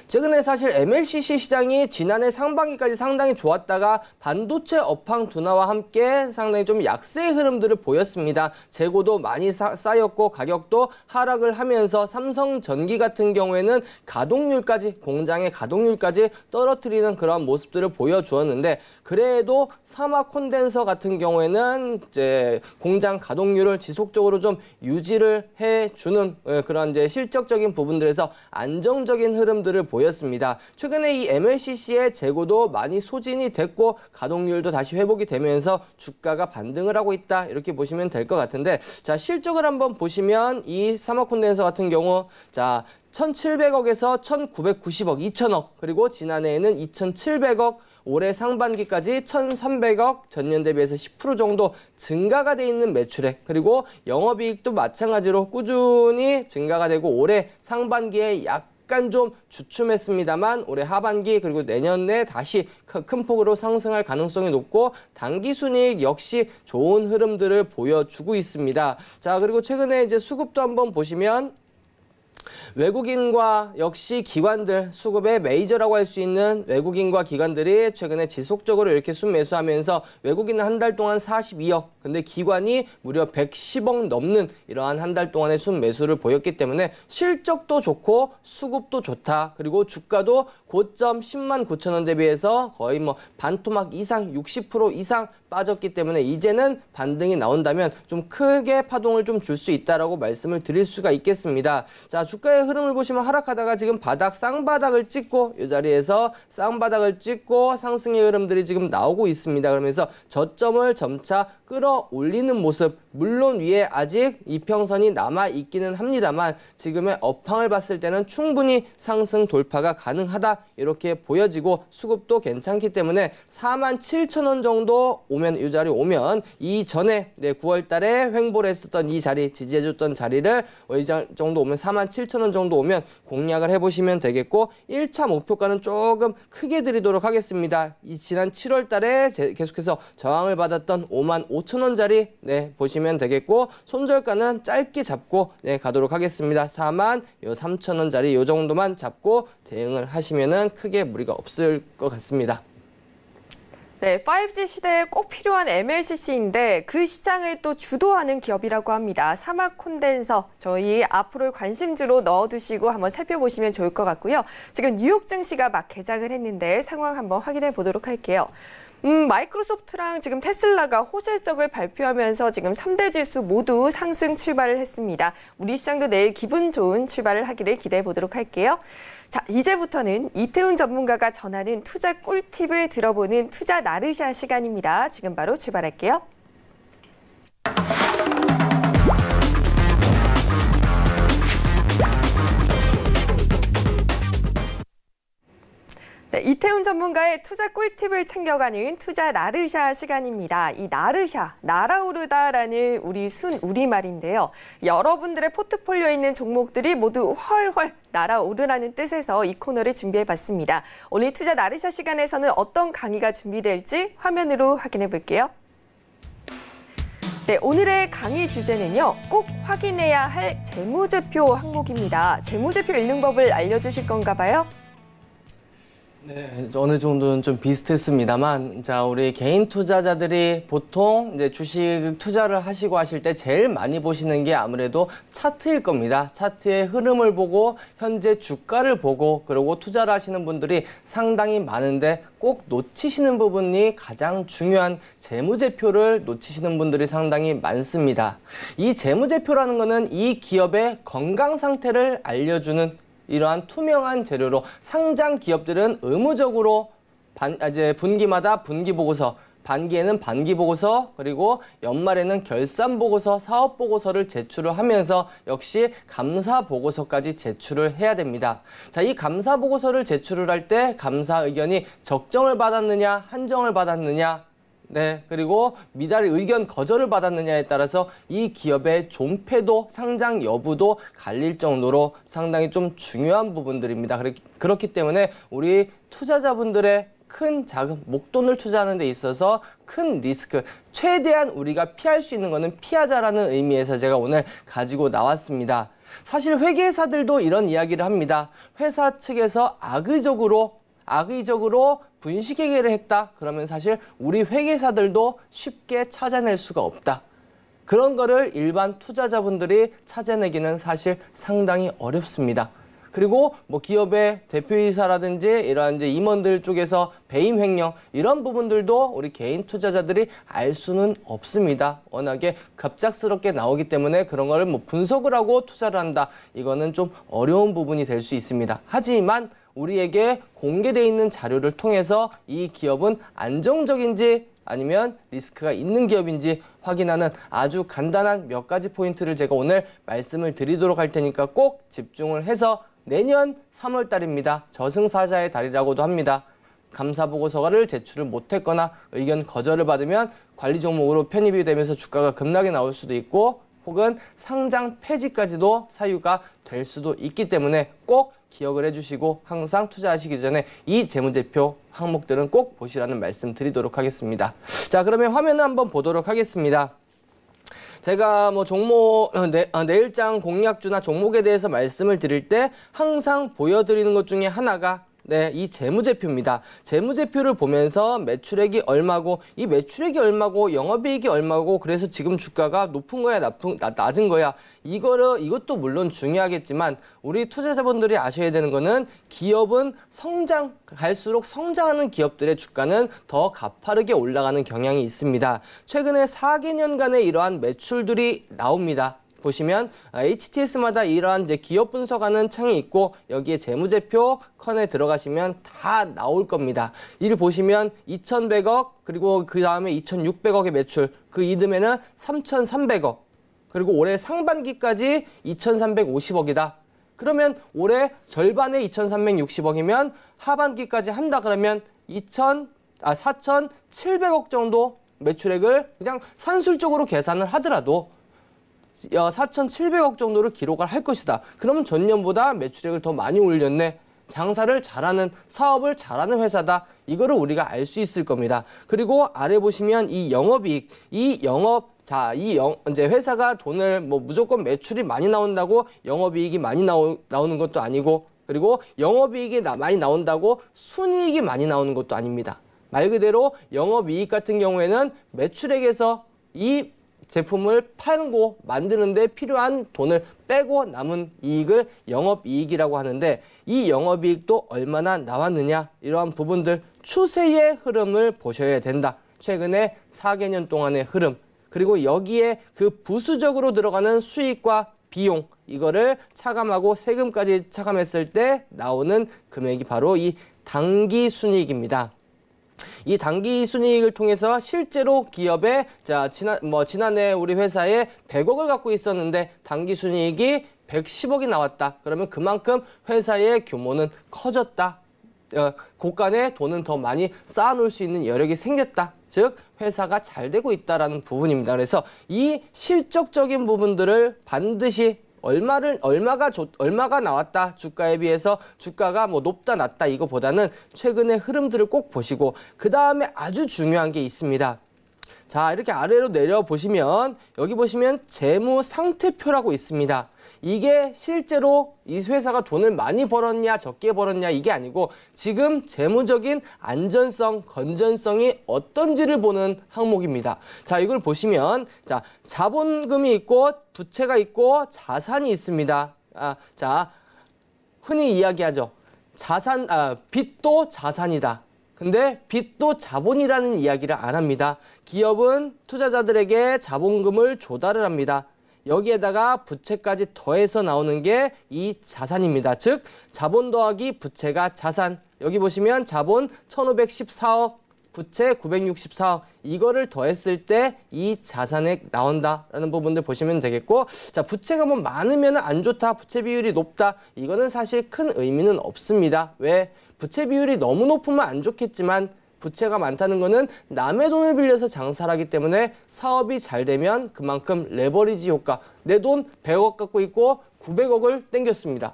최근에 사실 MLCC 시장이 지난해 상반기까지 상당히 좋았다가 반도체 업황 둔화와 함께 상당히 좀 약세의 흐름들을 보였습니다. 재고도 많이 쌓였고 가격도 하락을 하면서 삼성전기 같은 경우에는 가동률까지, 공장의 가동률까지 떨어뜨리는 그런 모습들을 보여주었는데, 그래도 삼화 콘덴서 같은 경우에는 이제 공장 가동률을 지속적으로 좀 유지를 해주는 그런 이제 실적적인 부분들에서 안정적인 흐름들을 보였습니다. 최근에 이 MLCC의 재고도 많이 소진이 됐고 가동률도 다시 회복이 되면서 주가가 반등을 하고 있다, 이렇게 보시면 될 것 같은데, 자, 실적을 한번 보시면 이 삼화 콘덴서 같은 경우 자 1,700억에서 1,990억, 2,000억, 그리고 지난해에는 2,700억, 올해 상반기까지 1,300억, 전년 대비해서 10% 정도 증가가 돼 있는 매출액, 그리고 영업이익도 마찬가지로 꾸준히 증가가 되고 올해 상반기에 약간 좀 주춤했습니다만 올해 하반기 그리고 내년에 다시 큰 폭으로 상승할 가능성이 높고, 당기순이익 역시 좋은 흐름들을 보여주고 있습니다. 자, 그리고 최근에 이제 수급도 한번 보시면 외국인과 역시 기관들, 수급의 메이저라고 할 수 있는 외국인과 기관들이 최근에 지속적으로 이렇게 순매수하면서 외국인은 한 달 동안 42억, 근데 기관이 무려 110억 넘는 이러한 한 달 동안의 순매수를 보였기 때문에 실적도 좋고 수급도 좋다. 그리고 주가도 고점 10만 9천 원 대비해서 거의 뭐 반토막 이상, 60% 이상 빠졌기 때문에 이제는 반등이 나온다면 좀 크게 파동을 좀 줄 수 있다라고 말씀을 드릴 수가 있겠습니다. 자, 주가의 흐름을 보시면 하락하다가 지금 쌍바닥을 찍고 이 자리에서 쌍바닥을 찍고 상승의 흐름들이 지금 나오고 있습니다. 그러면서 저점을 점차 끌어올리는 모습, 물론 위에 아직 이평선이 남아 있기는 합니다만 지금의 업황을 봤을 때는 충분히 상승 돌파가 가능하다, 이렇게 보여지고 수급도 괜찮기 때문에 47,000원 정도 오면, 이 자리 오면 이전에 9월 달에 횡보를 했었던 이 자리, 지지해줬던 자리를 이 정도 오면 47,000원 정도 오면 공략을 해보시면 되겠고, 1차 목표가는 조금 크게 드리도록 하겠습니다. 이 지난 7월 달에 계속해서 저항을 받았던 55,000원짜리 보시면 되겠고, 손절가는 짧게 잡고 가도록 하겠습니다. 43,000원짜리 이 정도만 잡고 대응을 하시면은 크게 무리가 없을 것 같습니다. 네, 5G 시대에 꼭 필요한 MLCC인데 그 시장을 또 주도하는 기업이라고 합니다. 삼화 콘덴서, 저희 앞으로의 관심주로 넣어두시고 한번 살펴보시면 좋을 것 같고요. 지금 뉴욕 증시가 막 개장을 했는데 상황 한번 확인해 보도록 할게요. 마이크로소프트랑 지금 테슬라가 호실적을 발표하면서 지금 3대 지수 모두 상승 출발을 했습니다. 우리 시장도 내일 기분 좋은 출발을 하기를 기대해 보도록 할게요. 자, 이제부터는 이태훈 전문가가 전하는 투자 꿀팁을 들어보는 투자 나르샤 시간입니다. 지금 바로 출발할게요. 네, 이태훈 전문가의 투자 꿀팁을 챙겨가는 투자 나르샤 시간입니다. 이 나르샤, 날아오르다라는 우리말인데요. 여러분들의 포트폴리오에 있는 종목들이 모두 훨훨 날아오르라는 뜻에서 이 코너를 준비해봤습니다. 오늘 투자 나르샤 시간에서는 어떤 강의가 준비될지 화면으로 확인해 볼게요. 네, 오늘의 강의 주제는요. 꼭 확인해야 할 재무제표 항목입니다. 재무제표 읽는 법을 알려주실 건가 봐요? 네, 어느 정도는 좀 비슷했습니다만, 자, 우리 개인 투자자들이 보통 이제 주식 투자를 하실 때 제일 많이 보시는 게 아무래도 차트일 겁니다. 차트의 흐름을 보고 현재 주가를 보고 그리고 투자를 하시는 분들이 상당히 많은데 꼭 놓치시는 부분이 가장 중요한 재무제표를 놓치시는 분들이 상당히 많습니다. 이 재무제표라는 거는 이 기업의 건강 상태를 알려주는 이러한 투명한 재료로 상장 기업들은 의무적으로 분기마다 분기보고서, 반기에는 반기보고서, 그리고 연말에는 결산보고서, 사업보고서를 제출을 하면서 역시 감사보고서까지 제출을 해야 됩니다. 자, 이 감사보고서를 제출을 할 때 감사 의견이 적정을 받았느냐, 한정을 받았느냐, 네, 그리고 미달의 의견 거절을 받았느냐에 따라서 이 기업의 존폐도, 상장 여부도 갈릴 정도로 상당히 좀 중요한 부분들입니다. 그렇기 때문에 우리 투자자분들의 큰 자금, 목돈을 투자하는 데 있어서 큰 리스크, 최대한 우리가 피할 수 있는 거는 피하자라는 의미에서 제가 오늘 가지고 나왔습니다. 사실 회계사들도 이런 이야기를 합니다. 회사 측에서 악의적으로 분식회계를 했다. 그러면 사실 우리 회계사들도 쉽게 찾아낼 수가 없다. 그런 거를 일반 투자자분들이 찾아내기는 사실 상당히 어렵습니다. 그리고 뭐 기업의 대표이사라든지 이러한 이제 임원들 쪽에서 배임 횡령 이런 부분들도 우리 개인 투자자들이 알 수는 없습니다. 워낙에 갑작스럽게 나오기 때문에 그런 거를 뭐 분석을 하고 투자를 한다. 이거는 좀 어려운 부분이 될 수 있습니다. 하지만 우리에게 공개되어 있는 자료를 통해서 이 기업은 안정적인지 아니면 리스크가 있는 기업인지 확인하는 아주 간단한 몇 가지 포인트를 제가 오늘 말씀을 드리도록 할 테니까 꼭 집중을 해서 내년 3월 달입니다. 저승사자의 달이라고도 합니다. 감사보고서를 제출을 못했거나 의견 거절을 받으면 관리 종목으로 편입이 되면서 주가가 급락이 나올 수도 있고 혹은 상장 폐지까지도 사유가 될 수도 있기 때문에 꼭 기억을 해주시고 항상 투자하시기 전에 이 재무제표 항목들은 꼭 보시라는 말씀 드리도록 하겠습니다. 자, 그러면 화면을 한번 보도록 하겠습니다. 제가 뭐 내일장 공략주나 종목에 대해서 말씀을 드릴 때 항상 보여드리는 것 중에 하나가 이 재무제표입니다. 재무제표를 보면서 매출액이 얼마고 이 매출액이 얼마고 영업이익이 얼마고 그래서 지금 주가가 높은 거야 낮은 거야 이것도 물론 중요하겠지만 우리 투자자분들이 아셔야 되는 거는 기업은 갈수록 성장하는 기업들의 주가는 더 가파르게 올라가는 경향이 있습니다. 최근에 4개년간의 이러한 매출들이 나옵니다. 보시면 HTS마다 이러한 이제 기업 분석하는 창이 있고 여기에 재무제표 컨에 들어가시면 다 나올 겁니다. 이를 보시면 2,100억 그리고 그 다음에 2,600억의 매출 그 이듬해는 3,300억 그리고 올해 상반기까지 2,350억이다. 그러면 올해 절반에 2,360억이면 하반기까지 한다 그러면 4,700억 정도 매출액을 그냥 산술적으로 계산을 하더라도 4,700억 정도를 기록을 할 것이다. 그러면 전년보다 매출액을 더 많이 올렸네. 장사를 잘하는, 사업을 잘하는 회사다. 이거를 우리가 알 수 있을 겁니다. 그리고 아래 보시면 이 영업이익, 이제 회사가 돈을 뭐 무조건 매출이 많이 나온다고 영업이익이 많이 나오는 것도 아니고, 그리고 영업이익이 많이 나온다고 순이익이 많이 나오는 것도 아닙니다. 말 그대로 영업이익 같은 경우에는 매출액에서 이 제품을 팔고 만드는데 필요한 돈을 빼고 남은 이익을 영업이익이라고 하는데 이 영업이익도 얼마나 나왔느냐 이러한 부분들 추세의 흐름을 보셔야 된다. 최근에 4개년 동안의 흐름 그리고 여기에 그 부수적으로 들어가는 수익과 비용 이거를 차감하고 세금까지 차감했을 때 나오는 금액이 바로 이 당기순이익입니다. 이 당기순이익을 통해서 실제로 기업에 지난해 우리 회사에 100억을 갖고 있었는데 당기순이익이 110억이 나왔다. 그러면 그만큼 회사의 규모는 커졌다. 곳간에 돈은 더 많이 쌓아놓을 수 있는 여력이 생겼다. 즉 회사가 잘 되고 있다라는 부분입니다. 그래서 이 실적적인 부분들을 반드시 얼마가 나왔다 주가에 비해서 주가가 뭐 높다 낮다 이거보다는 최근의 흐름들을 꼭 보시고 그 다음에 아주 중요한 게 있습니다. 자, 이렇게 아래로 내려보시면 여기 보시면 재무 상태표라고 있습니다. 이게 실제로 이 회사가 돈을 많이 벌었냐 적게 벌었냐 이게 아니고 지금 재무적인 안전성, 건전성이 어떤지를 보는 항목입니다. 자, 이걸 보시면 자, 자본금이 있고 부채가 있고 자산이 있습니다. 자, 흔히 이야기하죠. 빚도 자산이다. 근데 빚도 자본이라는 이야기를 안 합니다. 기업은 투자자들에게 자본금을 조달을 합니다. 여기에다가 부채까지 더해서 나오는 게 이 자산입니다. 즉 자본 더하기 부채가 자산. 여기 보시면 자본 1514억, 부채 964억. 이거를 더했을 때 이 자산액 나온다라는 부분들 보시면 되겠고, 자, 부채가 뭐 많으면 안 좋다, 부채 비율이 높다. 이거는 사실 큰 의미는 없습니다. 왜? 부채 비율이 너무 높으면 안 좋겠지만 부채가 많다는 거는 남의 돈을 빌려서 장사를 하기 때문에 사업이 잘 되면 그만큼 레버리지 효과, 내 돈 100억 갖고 있고 900억을 땡겼습니다.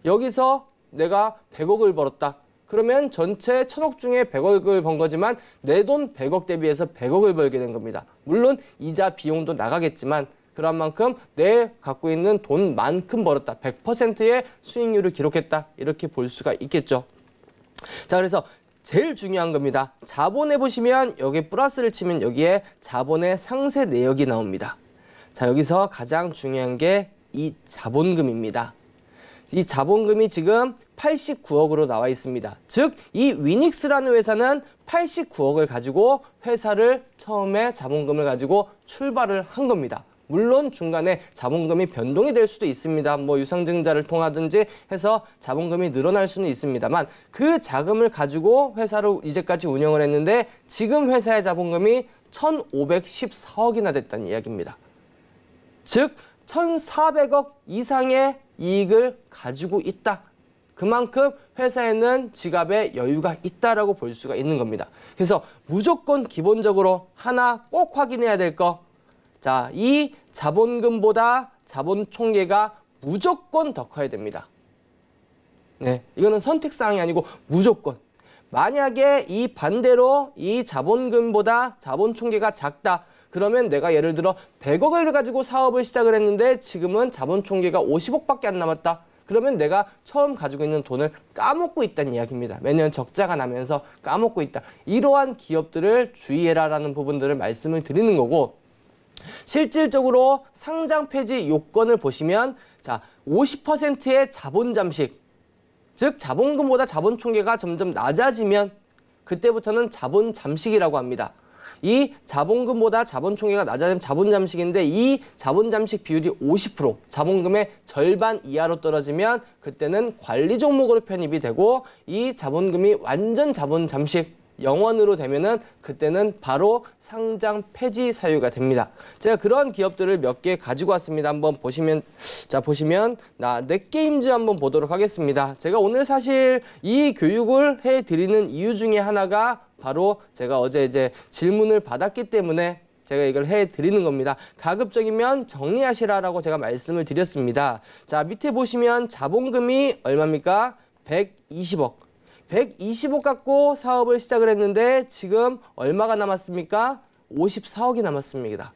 여기서 내가 100억을 벌었다. 그러면 전체 1000억 중에 100억을 번 거지만 내 돈 100억 대비해서 100억을 벌게 된 겁니다. 물론 이자 비용도 나가겠지만 그런 만큼 내 갖고 있는 돈만큼 벌었다. 100%의 수익률을 기록했다. 이렇게 볼 수가 있겠죠. 자, 그래서 제일 중요한 겁니다. 자본에 보시면 여기 플러스를 치면 여기에 자본의 상세 내역이 나옵니다. 자, 여기서 가장 중요한 게 이 자본금입니다. 이 자본금이 지금 89억으로 나와 있습니다. 즉, 이 위닉스라는 회사는 89억을 가지고 회사를 처음에 자본금을 가지고 출발을 한 겁니다. 물론 중간에 자본금이 변동이 될 수도 있습니다. 뭐 유상증자를 통하든지 해서 자본금이 늘어날 수는 있습니다만 그 자금을 가지고 회사를 이제까지 운영을 했는데 지금 회사의 자본금이 1514억이나 됐다는 이야기입니다. 즉 1400억 이상의 이익을 가지고 있다. 그만큼 회사에는 지갑에 여유가 있다라고 볼 수가 있는 겁니다. 그래서 무조건 기본적으로 하나 꼭 확인해야 될 거. 자, 이 자본금보다 자본 총계가 무조건 더 커야 됩니다. 네, 이거는 선택사항이 아니고 무조건. 만약에 이 반대로 이 자본금보다 자본 총계가 작다. 그러면 내가 예를 들어 100억을 가지고 사업을 시작을 했는데 지금은 자본 총계가 50억밖에 안 남았다. 그러면 내가 처음 가지고 있는 돈을 까먹고 있다는 이야기입니다. 매년 적자가 나면서 까먹고 있다. 이러한 기업들을 주의해라라는 부분들을 말씀을 드리는 거고, 실질적으로 상장 폐지 요건을 보시면 자, 50%의 자본 잠식, 즉 자본금보다 자본 총계가 점점 낮아지면 그때부터는 자본 잠식이라고 합니다. 이 자본금보다 자본 총계가 낮아지면 자본 잠식인데 이 자본 잠식 비율이 50%, 자본금의 절반 이하로 떨어지면 그때는 관리 종목으로 편입이 되고, 이 자본금이 완전 자본 잠식 0원으로 되면은 그때는 바로 상장 폐지 사유가 됩니다. 제가 그런 기업들을 몇 개 가지고 왔습니다. 한번 보시면, 자, 보시면 넷게임즈 한번 보도록 하겠습니다. 제가 오늘 사실 이 교육을 해드리는 이유 중에 하나가 바로 제가 어제 이제 질문을 받았기 때문에 제가 이걸 해드리는 겁니다. 가급적이면 정리하시라라고 제가 말씀을 드렸습니다. 자, 밑에 보시면 자본금이 얼마입니까? 120억. 120억 갖고 사업을 시작을 했는데 지금 얼마가 남았습니까? 54억이 남았습니다.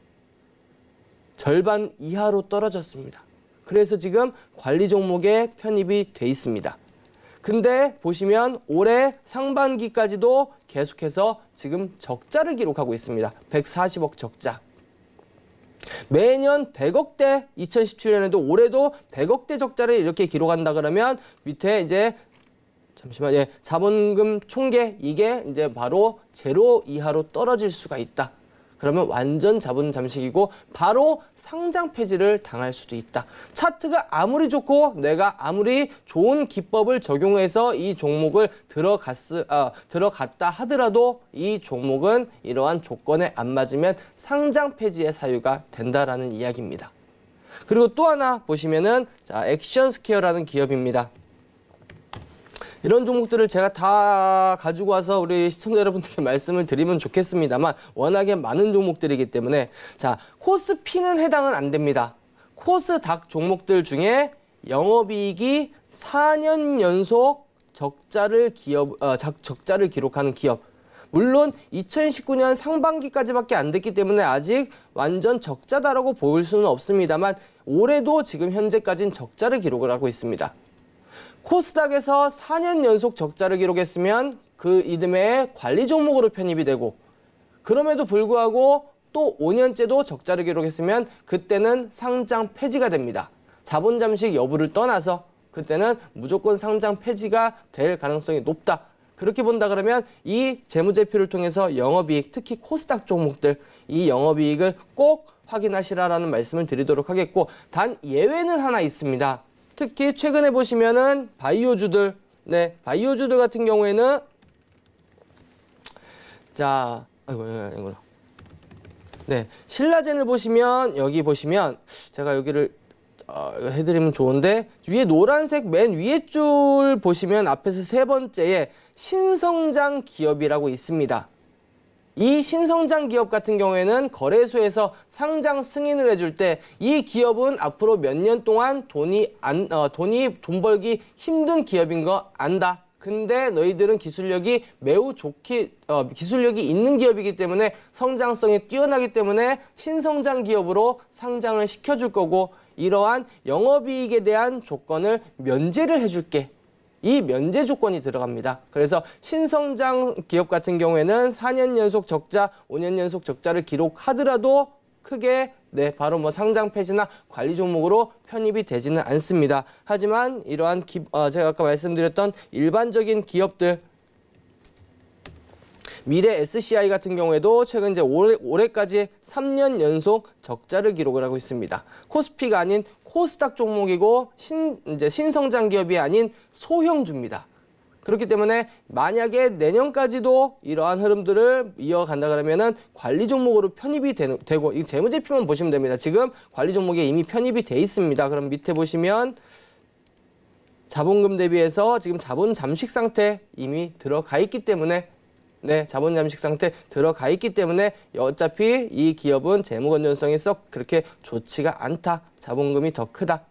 절반 이하로 떨어졌습니다. 그래서 지금 관리 종목에 편입이 돼 있습니다. 근데 보시면 올해 상반기까지도 계속해서 지금 적자를 기록하고 있습니다. 140억 적자. 매년 100억대, 2017년에도 올해도 100억대 적자를 이렇게 기록한다 그러면 밑에 이제 잠시만, 예, 자본금 총계 이게 이제 바로 제로 이하로 떨어질 수가 있다. 그러면 완전 자본 잠식이고 바로 상장 폐지를 당할 수도 있다. 차트가 아무리 좋고 내가 아무리 좋은 기법을 적용해서 이 종목을 들어갔다 하더라도 이 종목은 이러한 조건에 안 맞으면 상장 폐지의 사유가 된다라는 이야기입니다. 그리고 또 하나 보시면은 자, 액션스퀘어라는 기업입니다. 이런 종목들을 제가 다 가지고 와서 우리 시청자 여러분들께 말씀을 드리면 좋겠습니다만 워낙에 많은 종목들이기 때문에 자, 코스피는 해당은 안 됩니다. 코스닥 종목들 중에 영업이익이 4년 연속 적자를 기록하는 기업. 물론 2019년 상반기까지밖에 안 됐기 때문에 아직 완전 적자다라고 보일 수는 없습니다만 올해도 지금 현재까지는 적자를 기록을 하고 있습니다. 코스닥에서 4년 연속 적자를 기록했으면 그 이듬해 관리 종목으로 편입이 되고 그럼에도 불구하고 또 5년째도 적자를 기록했으면 그때는 상장 폐지가 됩니다. 자본 잠식 여부를 떠나서 그때는 무조건 상장 폐지가 될 가능성이 높다. 그렇게 본다 그러면 이 재무제표를 통해서 영업이익, 특히 코스닥 종목들 이 영업이익을 꼭 확인하시라라는 말씀을 드리도록 하겠고 단 예외는 하나 있습니다. 특히 최근에 보시면은 바이오주들, 바이오주들 같은 경우에는 자, 이거요. 신라젠을 보시면 여기 보시면 제가 여기를 해드리면 좋은데 위에 노란색 맨 위에 줄 보시면 앞에서 세 번째에 신성장 기업이라고 있습니다. 이 신성장 기업 같은 경우에는 거래소에서 상장 승인을 해줄 때 이 기업은 앞으로 몇 년 동안 돈 벌기 힘든 기업인 거 안다. 근데 너희들은 기술력이 매우 기술력이 있는 기업이기 때문에 성장성이 뛰어나기 때문에 신성장 기업으로 상장을 시켜줄 거고 이러한 영업이익에 대한 조건을 면제를 해줄게. 이 면제 조건이 들어갑니다. 그래서 신성장 기업 같은 경우에는 4년 연속 적자, 5년 연속 적자를 기록하더라도 크게 바로 뭐 상장 폐지나 관리 종목으로 편입이 되지는 않습니다. 하지만 이러한 제가 아까 말씀드렸던 일반적인 기업들 미래 SCI 같은 경우에도 최근 이제 올해까지 3년 연속 적자를 기록을 하고 있습니다. 코스피가 아닌 코스닥 종목이고 신성장 기업이 아닌 소형주입니다. 그렇기 때문에 만약에 내년까지도 이러한 흐름들을 이어간다 그러면은 관리 종목으로 편입이 되고 이 재무제표만 보시면 됩니다. 지금 관리 종목에 이미 편입이 돼 있습니다. 그럼 밑에 보시면 자본금 대비해서 지금 자본 잠식 상태 이미 들어가 있기 때문에 자본 잠식 상태 들어가 있기 때문에 어차피 이 기업은 재무 건전성이 썩 그렇게 좋지가 않다. 자본금이 더 크다.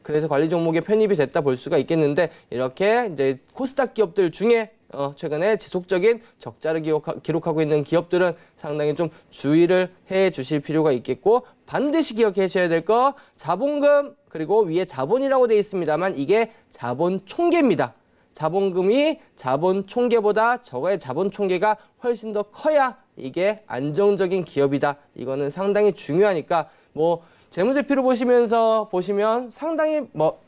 그래서 관리 종목에 편입이 됐다 볼 수가 있겠는데 이렇게 이제 코스닥 기업들 중에 최근에 지속적인 적자를 기록하고 있는 기업들은 상당히 좀 주의를 해 주실 필요가 있겠고 반드시 기억하셔야 될 거 자본금 그리고 위에 자본이라고 되어 있습니다만 이게 자본 총계입니다. 자본금이 자본 총계보다 저거의 자본 총계가 훨씬 더 커야 이게 안정적인 기업이다. 이거는 상당히 중요하니까 뭐 재무제표를 보시면 상당히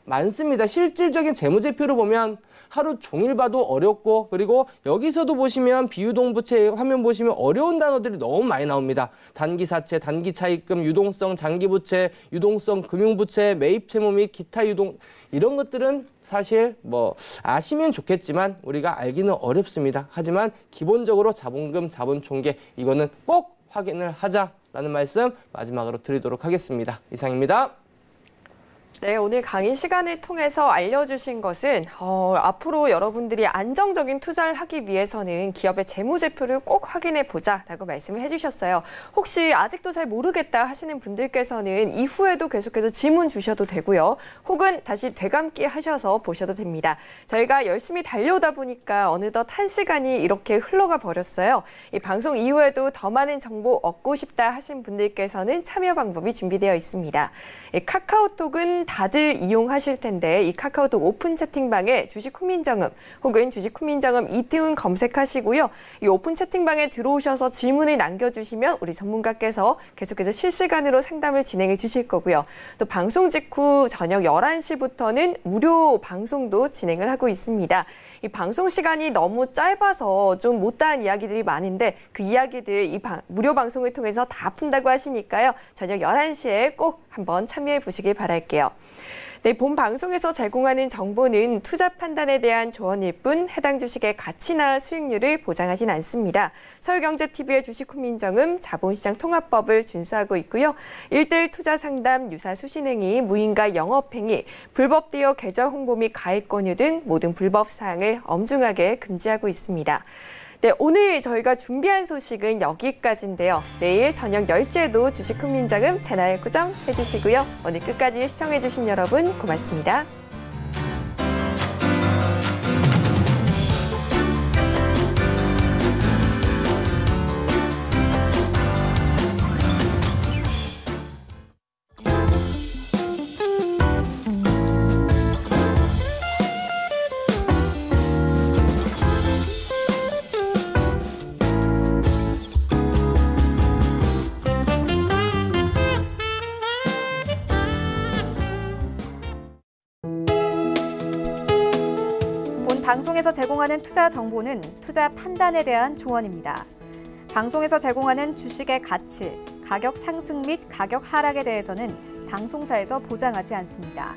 많습니다. 실질적인 재무제표를 보면 하루 종일 봐도 어렵고 그리고 여기서도 보시면 비유동부채 화면 보시면 어려운 단어들이 너무 많이 나옵니다. 단기사채, 단기차입금, 유동성 장기부채, 유동성 금융부채, 매입채무 및 기타 유동 이런 것들은 사실 아시면 좋겠지만 우리가 알기는 어렵습니다. 하지만 기본적으로 자본금, 자본총계 이거는 꼭 확인을 하자라는 말씀 마지막으로 드리도록 하겠습니다. 이상입니다. 네, 오늘 강의 시간을 통해서 알려주신 것은 앞으로 여러분들이 안정적인 투자를 하기 위해서는 기업의 재무제표를 꼭 확인해 보자라고 말씀을 해주셨어요. 혹시 아직도 잘 모르겠다 하시는 분들께서는 이후에도 계속해서 질문 주셔도 되고요. 혹은 다시 되감기 하셔서 보셔도 됩니다. 저희가 열심히 달려오다 보니까 어느덧 1시간이 이렇게 흘러가 버렸어요. 이 방송 이후에도 더 많은 정보 얻고 싶다 하신 분들께서는 참여 방법이 준비되어 있습니다. 카카오톡은 다들 이용하실 텐데 이 카카오톡 오픈 채팅방에 주식 훈민정음 혹은 주식 훈민정음 이태훈 검색하시고요. 이 오픈 채팅방에 들어오셔서 질문을 남겨주시면 우리 전문가께서 계속해서 실시간으로 상담을 진행해 주실 거고요. 또 방송 직후 저녁 11시부터는 무료 방송도 진행을 하고 있습니다. 이 방송 시간이 너무 짧아서 좀 못다한 이야기들이 많은데 그 이야기들 이 무료 방송을 통해서 다 푼다고 하시니까요. 저녁 11시에 꼭 한번 참여해 보시길 바랄게요. 네, 본 방송에서 제공하는 정보는 투자 판단에 대한 조언일 뿐 해당 주식의 가치나 수익률을 보장하진 않습니다. 서울경제TV의 주식훈민정음 자본시장 통합법을 준수하고 있고요. 1:1 투자 상담, 유사 수신행위, 무인가 영업행위, 불법 대여 계좌 홍보 및 가입 권유 등 모든 불법 사항을 엄중하게 금지하고 있습니다. 네, 오늘 저희가 준비한 소식은 여기까지인데요. 내일 저녁 10시에도 주식훈민정음 채널 고정해주시고요. 오늘 끝까지 시청해주신 여러분 고맙습니다. 방송에서 제공하는 투자 정보는 투자 판단에 대한 조언입니다. 방송에서 제공하는 주식의 가치, 가격 상승 및 가격 하락에 대해서는 방송사에서 보장하지 않습니다.